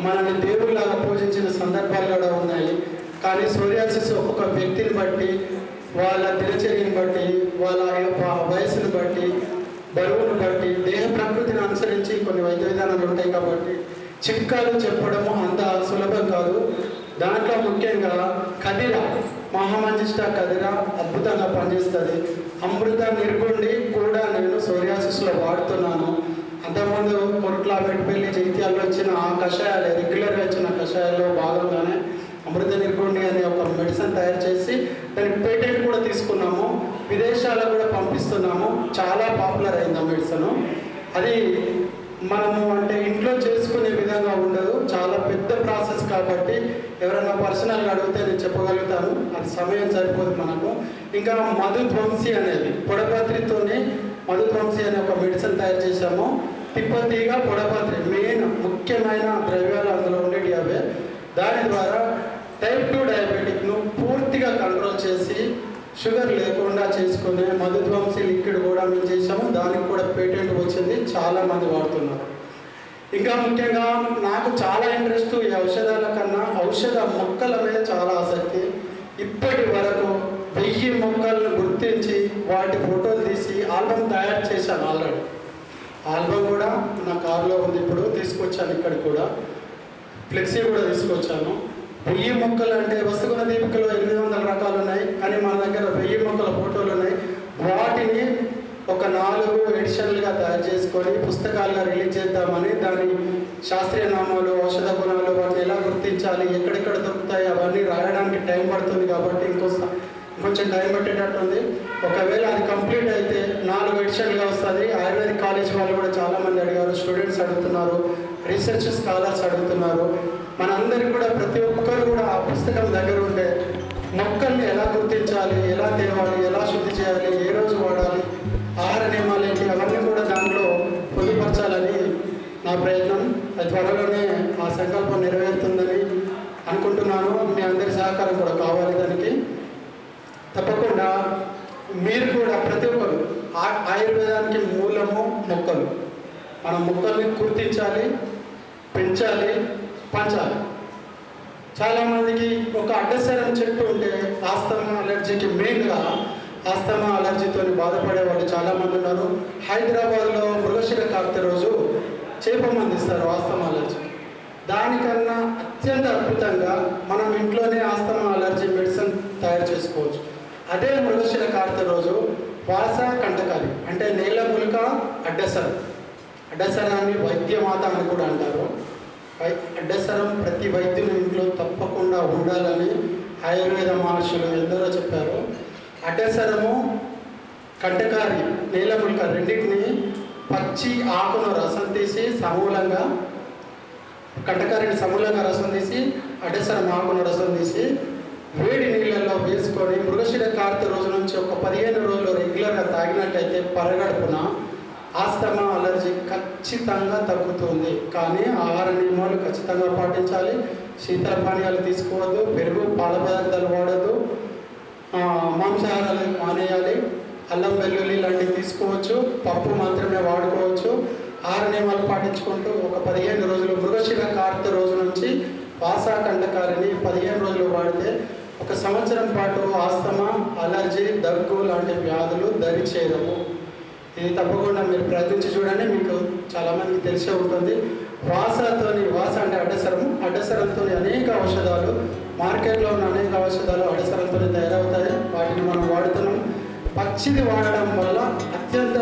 మనల్ని దేవుళ్ళలాగా పూజించిన సందర్భాలు కూడా ఉన్నాయి. కానీ సోరియాసిస్ ఒక్కొక్క వ్యక్తిని బట్టి, వాళ్ళ దినచర్యని బట్టి, వాళ్ళ వయసును బట్టి, బరువును బట్టి, దేహ ప్రకృతిని అనుసరించి కొన్ని వైద్య విధానాలు ఉంటాయి. కాబట్టి చిట్కాలు చెప్పడము అంత సులభం కాదు. దాంట్లో ముఖ్యంగా కదిర, మహామంజిస్టా కదిర అద్భుతంగా పనిచేస్తుంది. అమృత నిర్గుండి కూడా నేను సోరియాసిస్లో వాడుతున్నాను. అంతకుముందు కొట్ల మెట్పల్లి జైత్యాల్లో ఇచ్చిన ఆ కషాయాలు, రెగ్యులర్గా ఇచ్చిన కషాయాల్లో భాగంగానే అమృత నిర్గుండి అనే ఒక మెడిసిన్ తయారు చేసి దానికి పేటెంట్ కూడా తీసుకున్నాము. విదేశాలకు కూడా పంపిస్తున్నాము. చాలా పాపులర్ అయింది ఆ మెడిసిన్. అది మనము అంటే ఇంట్లో చేసుకునే విధంగా ఉండదు, చాలా పెద్ద ప్రాసెస్ కాబట్టి ఎవరైనా పర్సనల్గా అడిగితే నేను చెప్పగలుగుతాను, అది సమయం సరిపోదు మనకు. ఇంకా మధుధ్వంసి అనేది పొడపత్రితోనే మధుధ్వంసి అనే ఒక మెడిసిన్ తయారు చేశాము. తిప్పతీగా పొడపత్రి మెయిన్ ముఖ్యమైన ద్రవ్యాలు అందులో ఉండేవి అవే. దాని ద్వారా టైప్ 2 డయాబెటిక్ను పూర్తిగా కంట్రోల్ చేసి షుగర్ లేకుండా చేసుకునే మధుధ్వంసి లిక్విడ్ కూడా మేము చేసాము. దానికి కూడా పేటెంట్ వచ్చింది, చాలామంది వాడుతున్నారు. ఇంకా ముఖ్యంగా నాకు చాలా ఇంట్రెస్ట్ ఈ ఔషధాల కన్నా ఔషధ మొక్కల మీద చాలా ఆసక్తి. ఇప్పటి వరకు 1000 మొక్కలను గుర్తించి వాటి ఫోటోలు తీసి ఆల్బమ్ తయారు చేశాను. ఆల్రెడీ ఆల్బమ్ కూడా నా కారులో ఉంది, ఇప్పుడు తీసుకొచ్చాను. ఇక్కడ కూడా ఫ్లెక్సీ కూడా తీసుకొచ్చాను. 1000 మొక్కలు అంటే వస్తుగుణ దీపికలో 800 రకాలు ఉన్నాయి, కానీ మన దగ్గర 1000 మొక్కల ఫోటోలు ఉన్నాయి. వాటిని ఒక 4 ఎడిషన్లుగా తయారు చేసుకొని పుస్తకాలుగా రిలీజ్ చేద్దామని, దాని శాస్త్రీయ నామాలు, ఔషధ గుణాలు, వాటిని ఎలా గుర్తించాలి, ఎక్కడెక్కడ దొరుకుతాయి అవన్నీ రాయడానికి టైం పడుతుంది. కాబట్టి ఇంకొంచెం టైం పట్టేటట్టుంది. ఒకవేళ అది కంప్లీట్ అయితే 4 ఎడిషన్లుగా వస్తుంది. ఆయుర్వేదిక్ కాలేజ్ వాళ్ళు కూడా చాలామంది అడిగారు, స్టూడెంట్స్ అడుగుతున్నారు, రీసెర్చ్ స్కాలర్స్ అడుగుతున్నారు. మనందరికీ కూడా ప్రతి ఒక్కరు కూడా ఆ పుస్తకం దగ్గర ఉంటే మొక్కల్ని ఎలా గుర్తించాలి, ఎలా తేవాలి, ఎలా శుద్ధి చేయాలి, ఏ రోజు వాడాలి, ఆహార నియమాలు ఏంటి, అవన్నీ కూడా దాంట్లో పొందుపరచాలని నా ప్రయత్నం. అది త్వరలోనే ఆ సంకల్పం నెరవేరుతుందని అనుకుంటున్నాను. మీ అందరి సహకారం కూడా కావాలి దానికి. తప్పకుండా మీరు కూడా ప్రతి ఒక్కరు ఆయుర్వేదానికి మూలము మొక్కలు. మనం మొక్కల్ని గుర్తించాలి, పెంచాలి, పంచాలి. చాలామందికి ఒక అడ్డసరం చెట్టు ఉంటే ఆస్తమా అలర్జీకి మెయిన్గా ఆస్తమా అలర్జీతో బాధపడే వాళ్ళు చాలామంది ఉన్నారు. హైదరాబాద్లో మృగశిర కార్తె రోజు చేప మందిస్తారు ఆస్తమా అలర్జీ. దానికన్నా అత్యంత అద్భుతంగా మనం ఇంట్లోనే ఆస్తమా అలర్జీ మెడిసిన్ తయారు చేసుకోవచ్చు. అదే మృగశిర కార్తె రోజు వాస కంటకాలి అంటే నేలమూలిక అడ్డసరాన్ని వైద్యమాత అని కూడా అంటారు. అడ్డసరం ప్రతి వైద్యుని ఇంట్లో తప్పకుండా ఉండాలని ఆయుర్వేద మహర్షులు ఎందరో చెప్పారు. అడ్డసరము, కంటకారి, నేలమూలిక రెండింటిని పచ్చి ఆకును రసం తీసి సమూలంగా, కంటకారిని సమూలంగా రసం తీసి అడ్డసరం ఆకును రసం తీసి వేడి నీళ్ళల్లో వేసుకొని మృగశిర కార్తె రోజు నుంచి ఒక 15 రోజులు రెగ్యులర్గా తాగినట్టయితే పరగడుపున ఆస్తమా అలర్జీ ఖచ్చితంగా తగ్గుతుంది. కానీ ఆహార నియమాలు ఖచ్చితంగా పాటించాలి. శీతల పానీయాలు తీసుకోవద్దు, పెరుగు, పాల పదార్థాలు వాడద్దు, మాంసాహారాలు మానేయాలి, అల్లం వెల్లుల్లి లాంటివి తీసుకోవచ్చు, పప్పు మాత్రమే వాడుకోవచ్చు. ఆహార నియమాలు పాటించుకుంటూ ఒక 15 రోజులు మృగశిర కార్తె రోజు నుంచి వాసా కంటకారిని 15 రోజులు వాడితే 1 సంవత్సరం పాటు ఆస్తమా, అలర్జీ, దగ్గు లాంటి వ్యాధులు దరి చేరవు. ఇది తప్పకుండా మీరు ప్రయత్నించి చూడండి, మీకు చాలామందికి తెలిసే ఉంటుంది. వాస అంటే అడ్డసరంతో అనేక ఔషధాలు, మార్కెట్లో ఉన్న అనేక ఔషధాలు అడ్డసరంతో తయారవుతాయి. వాటిని మనం వాడుతున్నాం. పచ్చిది వాడడం వల్ల అత్యంత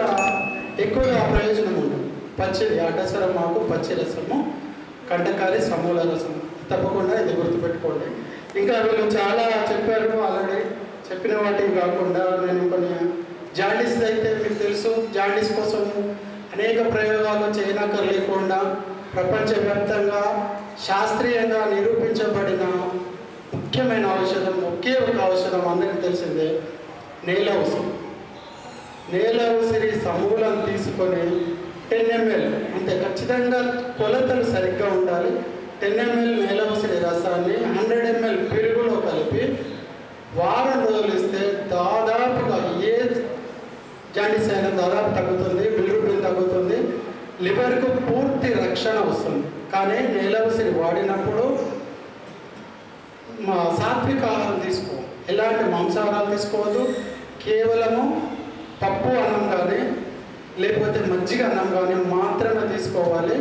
ఎక్కువగా ప్రయోజనం ఉంటుంది. పచ్చిది అడ్డసరం ఆకు, పచ్చి రసము, కంటకారి, సమూల రసం. తప్పకుండా ఇది గుర్తుపెట్టుకోండి. ఇంకా వీళ్ళు చాలా చెప్పారు, ఆల్రెడీ చెప్పిన వాటివి కాకుండా నేను కొన్ని జాండీస్ అయితే మీకు తెలుసు, జాండీస్ కోసం అనేక ప్రయోగాలు చేయనక్కర్ లేకుండా ప్రపంచవ్యాప్తంగా శాస్త్రీయంగా నిరూపించబడిన ముఖ్యమైన ఔషధం, ఒకే ఒక ఔషధం అందరికీ తెలిసిందే, నేల ఉసిరి సమూలం తీసుకొని 10 ml, అంటే ఖచ్చితంగా కొలతలు సరిగ్గా ఉండాలి. 10 ml నేల ఉసిరి రసాన్ని 100 ml పెరుగులో కలిపి వారం రోజులు ఇస్తే దాదాపుగా ఏ జాండీస్ అయినా దాదాపు తగ్గుతుంది, బిలిరూబిన్ తగ్గుతుంది, లివర్కు పూర్తి రక్షణ వస్తుంది. కానీ నేల ఉసిరి వాడినప్పుడు సాత్విక ఆహారం తీసుకోవాలి, ఎలాంటి మాంసాహారాలు తీసుకోవద్దు. కేవలము పప్పు అన్నం కానీ లేకపోతే మజ్జిగ అన్నం కానీ మాత్రమే తీసుకోవాలి.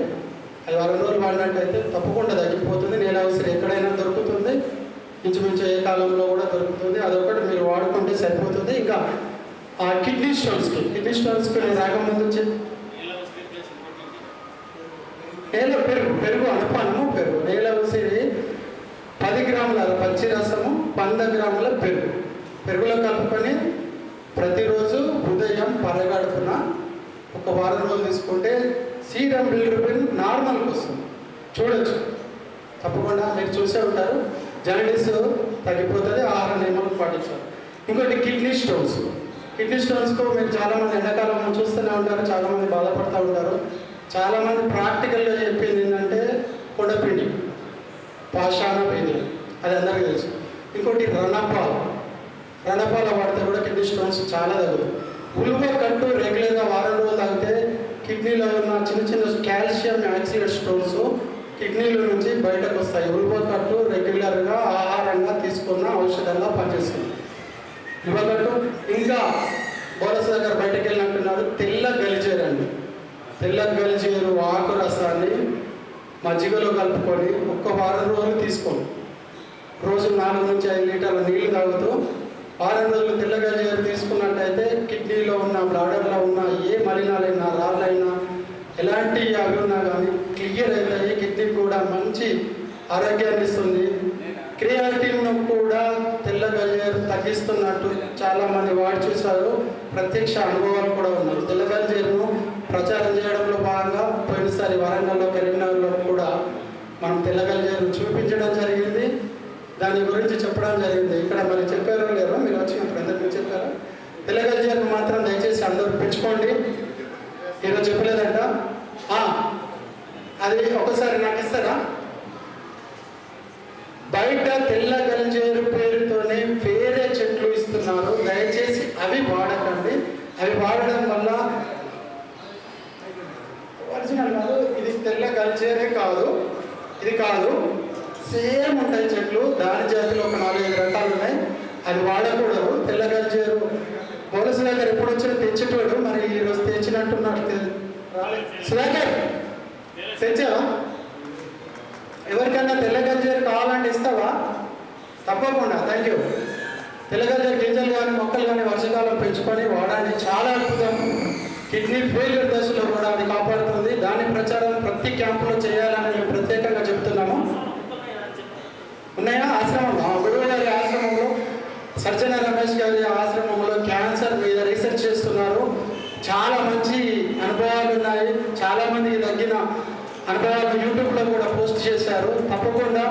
అది వారం రోజులు వాడినట్టయితే తప్పకుండా తగ్గిపోతుంది. నేల ఉసిరి ఎక్కడైనా దొరుకుతుంది, ఇంచుమించు ఏ కాలంలో కూడా దొరుకుతుంది. అదొకటి మీరు వాడుకుంటే సరిపోతుంది. ఇంకా కిడ్నీ స్టోన్స్కి నేను రాకముందు నేల పెరుగు అనుపానము పెరుగు నేల ఉసిరి 10 గ్రాముల పచ్చి రసము 100 గ్రాముల పెరుగులో కలుపుకొని ప్రతిరోజు ఉదయం పరగడుపున ఒక వారం రోజులు తీసుకుంటే సీరం బిలిరూబిన్ నార్మల్కి వస్తుంది. చూడొచ్చు, తప్పకుండా మీరు చూసే ఉంటారు. జాండీస్ తగ్గిపోతుంది, ఆహార నియమాలు పాటించాలి. ఇంకోటి కిడ్నీ స్టోన్స్కు మీరు చాలామంది ఎండాకాలం చూస్తూనే ఉంటారు, చాలామంది బాధపడుతూ ఉంటారు. చాలామంది ప్రాక్టికల్గా చెప్పింది ఏంటంటే కొండపిండి, పాషాణ బీదులు, అది అందరికీ తెలుసు. ఇంకోటి రణపాల వాడితే కూడా కిడ్నీ స్టోన్స్ చాలా తగ్గుతుంది. ఉలువ కట్టు రెగ్యులర్గా వారం రోజులు తాగితే కిడ్నీలో ఉన్న చిన్న చిన్న కాల్షియం ఆక్సిడేట్ స్టోన్స్ కిడ్నీల నుంచి బయటకు వస్తాయి. ఉలువ కట్టు రెగ్యులర్గా ఆహారంగా తీసుకున్న ఔషధంగా పనిచేస్తుంది. ఉలువకట్టు ఇంకా బోరస్ దగ్గర బయటకు వెళ్ళినట్టున్నారు. తెల్ల గలిజేరు ఆకు రసాన్ని మజ్జిగలో కలుపుకొని ఒక్క వారం రోజులు తీసుకోండి. రోజు 4 నుంచి 5 లీటర్ల నీళ్లు తాగుతూ వారం రోజులు తెల్ల గలిజేరు తీసుకున్నట్టయితే కిడ్నీలో ఉన్న బ్లాడర్లో ఉన్న ఏ మలినాలైనా రాళ్ళైనా ఎలాంటి అవి ఉన్నా కానీ క్లియర్ అవుతాయి. కిడ్నీ కూడా మంచి ఆరోగ్యాన్ని ఇస్తుంది. క్రియాటిన్ను కూడా తెల్ల గలిజేరు తగ్గిస్తున్నట్టు చాలామంది వాడి చూశారు. ప్రత్యక్ష అనుభవాలు కూడా ఉన్నాయి. తెల్ల గలిజేరును ప్రచారం చేయడంలో భాగంగా పోయినసారి వరంగల్లో కరీంనగర్లో కూడా మనం తెల్ల గలిజేరు చూపించడం జరిగింది, దాని గురించి చెప్పడం జరిగింది. ఇక్కడ మరి చెప్పారో లేరో, మీరు వచ్చినప్పుడు అందరికీ చెప్పారు. తెల్ల గలిజేరు మాత్రం దయచేసి అందరూ పెంచుకోండి. ఈరోజు చెప్పలేదంట, అది ఒకసారి నాకు ఇస్తారా? బయట తెల్ల గలిజేరు పేరుతోనే వేరే చెట్లు ఇస్తున్నారు, దయచేసి అవి వాడకండి. అవి వాడడం వల్ల ఒరిజినల్ కాదు, ఇది తెల్ల గలిజేరే కాదు, ఇది కాదు, సేమ్ ఉంటాయి చెట్లు. దాని జాతిలో ఒక 4-5 రకాలు ఉన్నాయి. అది వాడకూడదు. తెల్ల గలిజేరు పోలీసు దగ్గర ఎప్పుడు వచ్చినా తెచ్చేటోడు, మరి ఈరోజు తెచ్చినట్టున్నట్టు సుధాకర్ తెచ్చావా? ఎవరికైనా తెల్ల గలిజేరు కావాలంటే ఇస్తావా? తప్పకుండా, థ్యాంక్ యూ. తెల్ల గలిజేరు గింజలు కానీ మొక్కలు కానీ వర్షాకాలం పెంచుకొని వాడండి, చాలా అద్భుతం. కిడ్నీ ఫెయిల్యూర్ దశలో కూడా అది కాపాడుతుంది. దాని ప్రచారం ప్రతి క్యాంపులో చేయాలని మేము ప్రత్యేకంగా చెప్తున్నాము. ఉన్నాయా? ఆశ్రమం గురువు గారి ఆశ్రమంలో, సర్జన రమేష్ గారి ఆశ్రమంలో క్యాన్సర్ మీద రీసెర్చ్ చేస్తున్నారు. చాలా మంచి అనుభవాలు ఉన్నాయి. చాలామందికి తగ్గిన అనుభవాలు యూట్యూబ్లో కూడా పోస్ట్ చేశారు. తప్పకుండా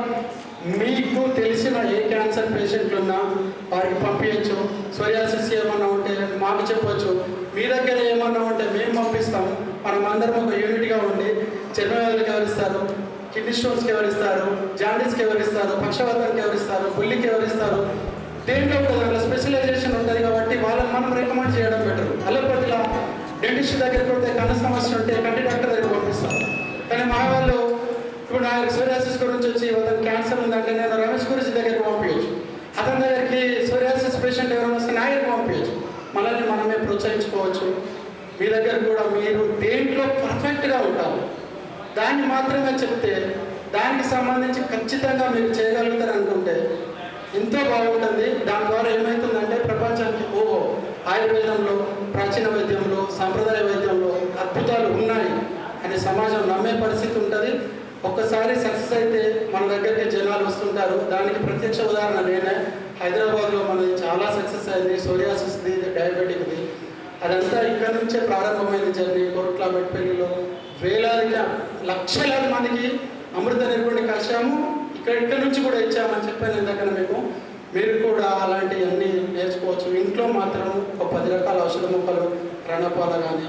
మీకు తెలిసిన ఏ క్యాన్సర్ పేషెంట్లు ఉన్నా వారికి పంపించచ్చు. సోరియాసిస్ ఏమన్నా ఉంటే మాకు చెప్పవచ్చు. మీ దగ్గర ఏమన్నా ఉంటే మేము పంపిస్తాం. మనం అందరం ఒక యూనిట్గా ఉండి చర్మవ్యాధులకు ఎవరిస్తారు, కిడ్నీ స్టోన్స్కి ఎవరిస్తారు, జాండీస్కి ఎవరిస్తారు, పక్షవాతానికి ఎవరిస్తారు, బుల్లికి ఎవరిస్తారు, దేంట్లో ఉంటుంది స్పెషలైజేషన్ ఉంటుంది. కాబట్టి వాళ్ళని మనం రికమెండ్ చేయడం బెటర్. అలోపతిలో డెంటిస్ట్ దగ్గరికి పోతే కన్ను సమస్య ఉంటే కంటి డాక్టర్ దగ్గర పంపిస్తాం. కానీ మా వాళ్ళు ఇప్పుడు నా సోరియాసిస్ గురించి వచ్చి అతను క్యాన్సర్ ఉందంటే నేను రమేష్ గురించి దగ్గరికి పంపించచ్చు. అతని దగ్గరికి సోరియాసిస్ పేషెంట్ ఎవరైనా వస్తే నా దగ్గరికి పంపించచ్చు. మనల్ని మనమే ప్రోత్సహించుకోవచ్చు. మీ దగ్గర కూడా మీరు దేంట్లో పర్ఫెక్ట్గా ఉంటారు, దాన్ని మాత్రమే చెప్తే దానికి సంబంధించి ఖచ్చితంగా మీరు చేయగలుగుతారు అనుకుంటే ఎంతో బాగుంటుంది. దాని ద్వారా ఏమవుతుందంటే ప్రపంచానికి ఆయుర్వేదంలో, ప్రాచీన వైద్యంలో, సాంప్రదాయ వైద్యంలో అద్భుతాలు ఉన్నాయి అనే సమాజం నమ్మే పరిస్థితి ఉంటుంది. ఒక్కసారి సక్సెస్ అయితే మన దగ్గరికి జనాలు వస్తుంటారు. దానికి ప్రత్యక్ష ఉదాహరణ నేనే. హైదరాబాద్లో మనది చాలా సక్సెస్ అయింది. సోరియాసిస్ది, డయాబెటిక్ది, అదంతా ఇక్కడ నుంచే ప్రారంభమైంది జర్నీ. కోట్ల మెట్పల్లిలో వేలాదిగా లక్షలాది మందికి అమృత నిర్గుణి కషాము ఇక్కడ నుంచి కూడా ఇచ్చామని చెప్పాను ఇందాక మీకు. మీరు కూడా అలాంటివన్నీ నేర్చుకోవచ్చు. ఇంట్లో మాత్రం ఒక 10 రకాల ఔషధ మొక్కలు, రణపాల కానీ,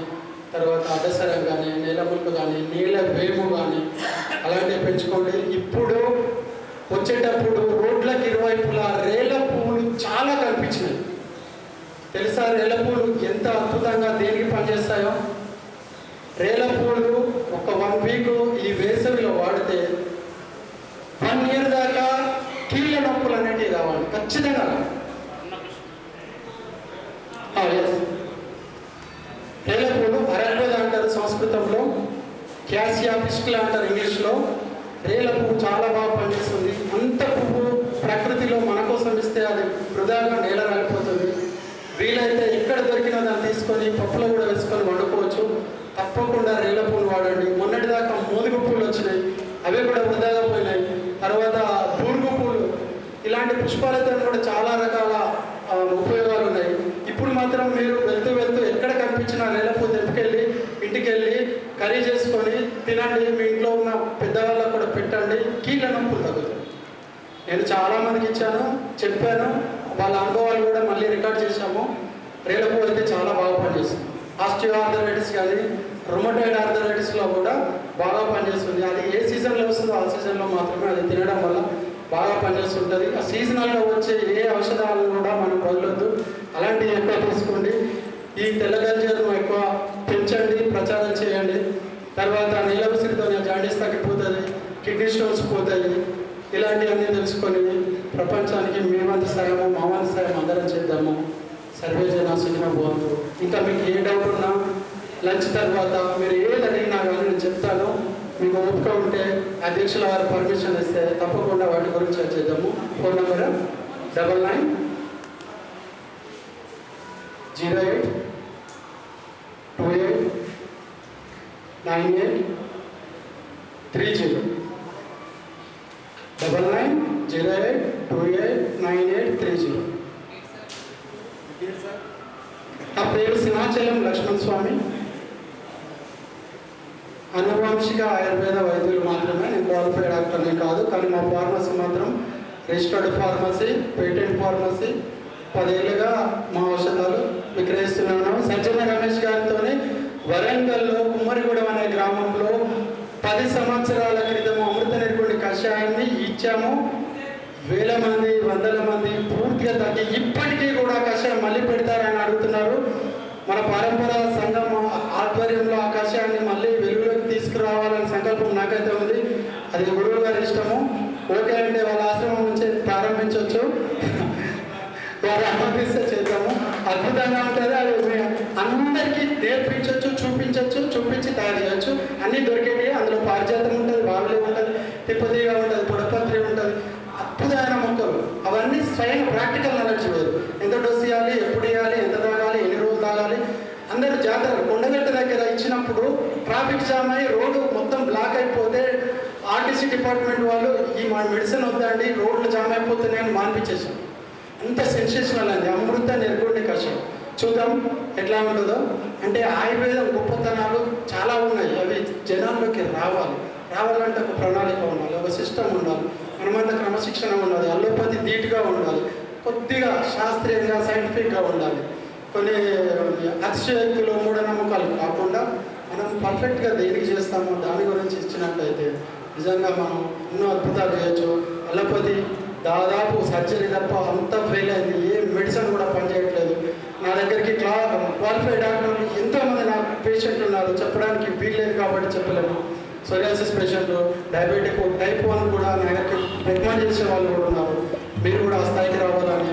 తర్వాత అడ్డసరం కానీ, నీలములకు కానీ, నీళ్ళ వేము కానీ అలాంటివి పెంచుకోండి. ఇప్పుడు వచ్చేటప్పుడు రోడ్లకు ఇరువైపులా రేల పువ్వులు చాలా కనిపించినాయి. తెలుసా రేల పువ్వులు ఎంత అద్భుతంగా దేనికి పనిచేస్తాయో? రేల పువ్వులు ఒక 1 వీక్ ఈ వేసవిలో వాడితే 1 year దాకా కీళ్ళ నొప్పులు అనేటివి రావాలి ఖచ్చితంగా. రేల పువ్వులు అరగ్వేద అంటారు సంస్కృతంలో. క్యాసియా పిస్టిలా అంటారు ఇంగ్లీష్లో. రేల పువ్వు చాలా బాగా పనిచేస్తుంది. అంత పువ్వు ప్రకృతిలో మన కోసం ఇస్తే అది వృధాగా నేల రాలిపోతుంది. వీలైతే ఎక్కడ దొరికినా దాన్ని తీసుకొని పప్పులో కూడా వేసుకొని వండుకోవచ్చు. తప్పకుండా రేల పువ్వులు వాడండి. మొన్నటిదాకా మోదుగు పూలు వచ్చినాయి, అవి కూడా వృధాగా పోయినాయి. తర్వాత బూరుగు పూలు, ఇలాంటి పుష్పాలతో కూడా చాలా రకాల ఉపయోగాలు ఉన్నాయి. ఇప్పుడు మాత్రం మీరు వెళ్తూ వెళ్తూ ఎక్కడ కనిపించినా రేల పువ్వు తెంపుకెళ్ళి ఇంటికి వెళ్ళి కర్రీ చేసుకొని తినండి. మీ ఇంట్లో ఉన్న పెద్దవాళ్ళకు కూడా పెట్టండి. కీళ్ళ నొప్పులు తగ్గుతాయి. నేను చాలామందికి ఇచ్చాను, చెప్పాను, వాళ్ళ అనుభవాలు కూడా మళ్ళీ రికార్డ్ చేశాము. రేల పువ్వు అయితే చాలా బాగా పనిచేస్తుంది. ఆస్టియో ఆర్థరైటిస్ కానీ రొమటైడ్ ఆర్థరైటిస్లో కూడా బాగా పనిచేస్తుంది. అది ఏ సీజన్లో వస్తుందో ఆ సీజన్లో మాత్రమే అది తినడం వల్ల బాగా పనిచేస్తుంటుంది. ఆ సీజనల్గా వచ్చే ఏ ఔషధాలను కూడా మనం వదలొద్దు, అలాంటివి ఎక్కువ తీసుకోండి. ఈ తెల్లగల్జర్ను ఎక్కువ పెంచండి, ప్రచారం చేయండి. తర్వాత నీళ్ళ ఉసిరితో జాండీస్ తగ్గిపోతుంది, కిడ్నీ స్టోన్స్ పోతాయి. ఇలాంటివన్నీ తెలుసుకొని ప్రపంచానికి మీ వంతు సాయము మా వంతు సాయం అందరం చేద్దాము. సర్వే జన సుఖినో భవంతు. ఇంకా మీకు ఏ డౌట్ ఉన్నా లంచ్ తర్వాత మీరు ఏది అడిగినా కానీ నేను చెప్తాను. మీకు ఓపిక ఉంటే అధ్యక్షుల వారు పర్మిషన్ ఇస్తే తప్పకుండా వాటి గురించి చేద్దాము. Phone number 9908289830 9908289830. నా పేరు సింహాచలం లక్ష్మణ్ స్వామి. అనువాంశిక ఆయుర్వేద వైద్యులు మాత్రమే, నేను క్వాలిఫైడ్ డాక్టర్ని కాదు. కానీ మా ఫార్మసీ మాత్రం రిజిస్టర్డ్ ఫార్మసీ, పేటెంట్ ఫార్మసీ. 10 ఏళ్ళుగా మా ఔషధాలు విక్రయిస్తున్నాను. సజ్జన రమేష్ గారితోనే వరంగల్లో కుమ్మరిగూడెం అనే గ్రామంలో 10 సంవత్సరాల క్రితం అమృత నిర్గుణి కషాయాన్ని ఇచ్చాము. వేల మంది, వందల మంది పూర్తిగా తగ్గి ఇప్పటికీ కూడా కషాయం మళ్ళీ పెడతారని అడుగుతున్నారు. మన పరంపర సంఘం ఆధ్వర్యంలో ఆ కషాయాన్ని మళ్ళీ వెలుగులోకి తీసుకురావాలని సంకల్పం నాకైతే ఉంది. అది గురువు గారి ఇష్టము. ఓకే అంటే వాళ్ళ ఆశ్రమం నుంచి ప్రారంభించవచ్చు, వారు అనుమతిస్తే చేద్దాము. అద్భుతంగా ఉంటుంది. అది అందరికీ నేర్పించవచ్చు, చూపించి తయారు చేయొచ్చు. అన్నీ దొరికేవి. అందులో పారిజాతం ఉంటుంది, బావిలే ఉంటుంది, తిప్పతిగా ఉంటుంది, పొడపత్రి ఉంటుంది. అద్భుతమైన మొక్కలు అవన్నీ స్వయం ప్రాక్టికల్ నాలెడ్జ్ వేరు. ఎంత డోస్ ఇవ్వాలి, ఎప్పుడు ఇవ్వాలి, ఎంత తాగాలి, ఎన్ని రోజులు తాగాలి. అందరూ జాతరలు కొండగట్ట దగ్గర ఇచ్చినప్పుడు ట్రాఫిక్ జామ్ అయ్యి రోడ్డు మొత్తం బ్లాక్ అయిపోతే ఆర్టీసీ డిపార్ట్మెంట్ వాళ్ళు ఈ మా మెడిసిన్ వద్దండి, రోడ్లు జామ్ అయిపోతున్నాయని మానిపించేసాం. అంత సెన్సేషనల్ అండి అమృత నిర్గుణి కషాయం. చూద్దాం ఎట్లా ఉంటుందో. అంటే ఆయుర్వేదం గొప్పతనాలు చాలా ఉన్నాయి. అవి జనాల్లోకి రావాలంటే ఒక ప్రణాళిక ఉండాలి, ఒక సిస్టమ్ ఉండాలి, మనమంతా క్రమశిక్షణ ఉండాలి, అల్లోపతి ధీటుగా ఉండాలి, కొద్దిగా శాస్త్రీయంగా సైంటిఫిక్గా ఉండాలి. కొన్ని అతిశయోక్తులు, మూఢనమ్మకాలు కాకుండా మనం పర్ఫెక్ట్గా దేనికి చేస్తామో దాని గురించి ఇచ్చినట్లయితే నిజంగా మనం ఎన్నో అద్భుతాలు చేయొచ్చు. అల్లోపతి దాదాపు సర్జరీ తప్ప అంతా ఫెయిల్ అయింది. ఏ మెడిసిన్ కూడా పనిచేయట్లేదు. నా దగ్గరికి క్వాలిఫైడ్ డాక్టర్లు ఎంతోమంది నా పేషెంట్లు ఉన్నారు, చెప్పడానికి వీల్లేదు కాబట్టి చెప్పలేము. సోరియాసిస్ పేషెంట్లు, డయాబెటిక్ టైప్ 1 కూడా నా దగ్గరికి రికమెండ్ చేసే వాళ్ళు కూడా ఉన్నారు. మీరు కూడా ఆ స్థాయికి రావాలని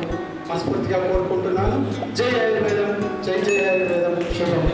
మనస్ఫూర్తిగా కోరుకుంటున్నాను. జై ఆయుర్వేదం, జై ఆయుర్వేదం. శుభం.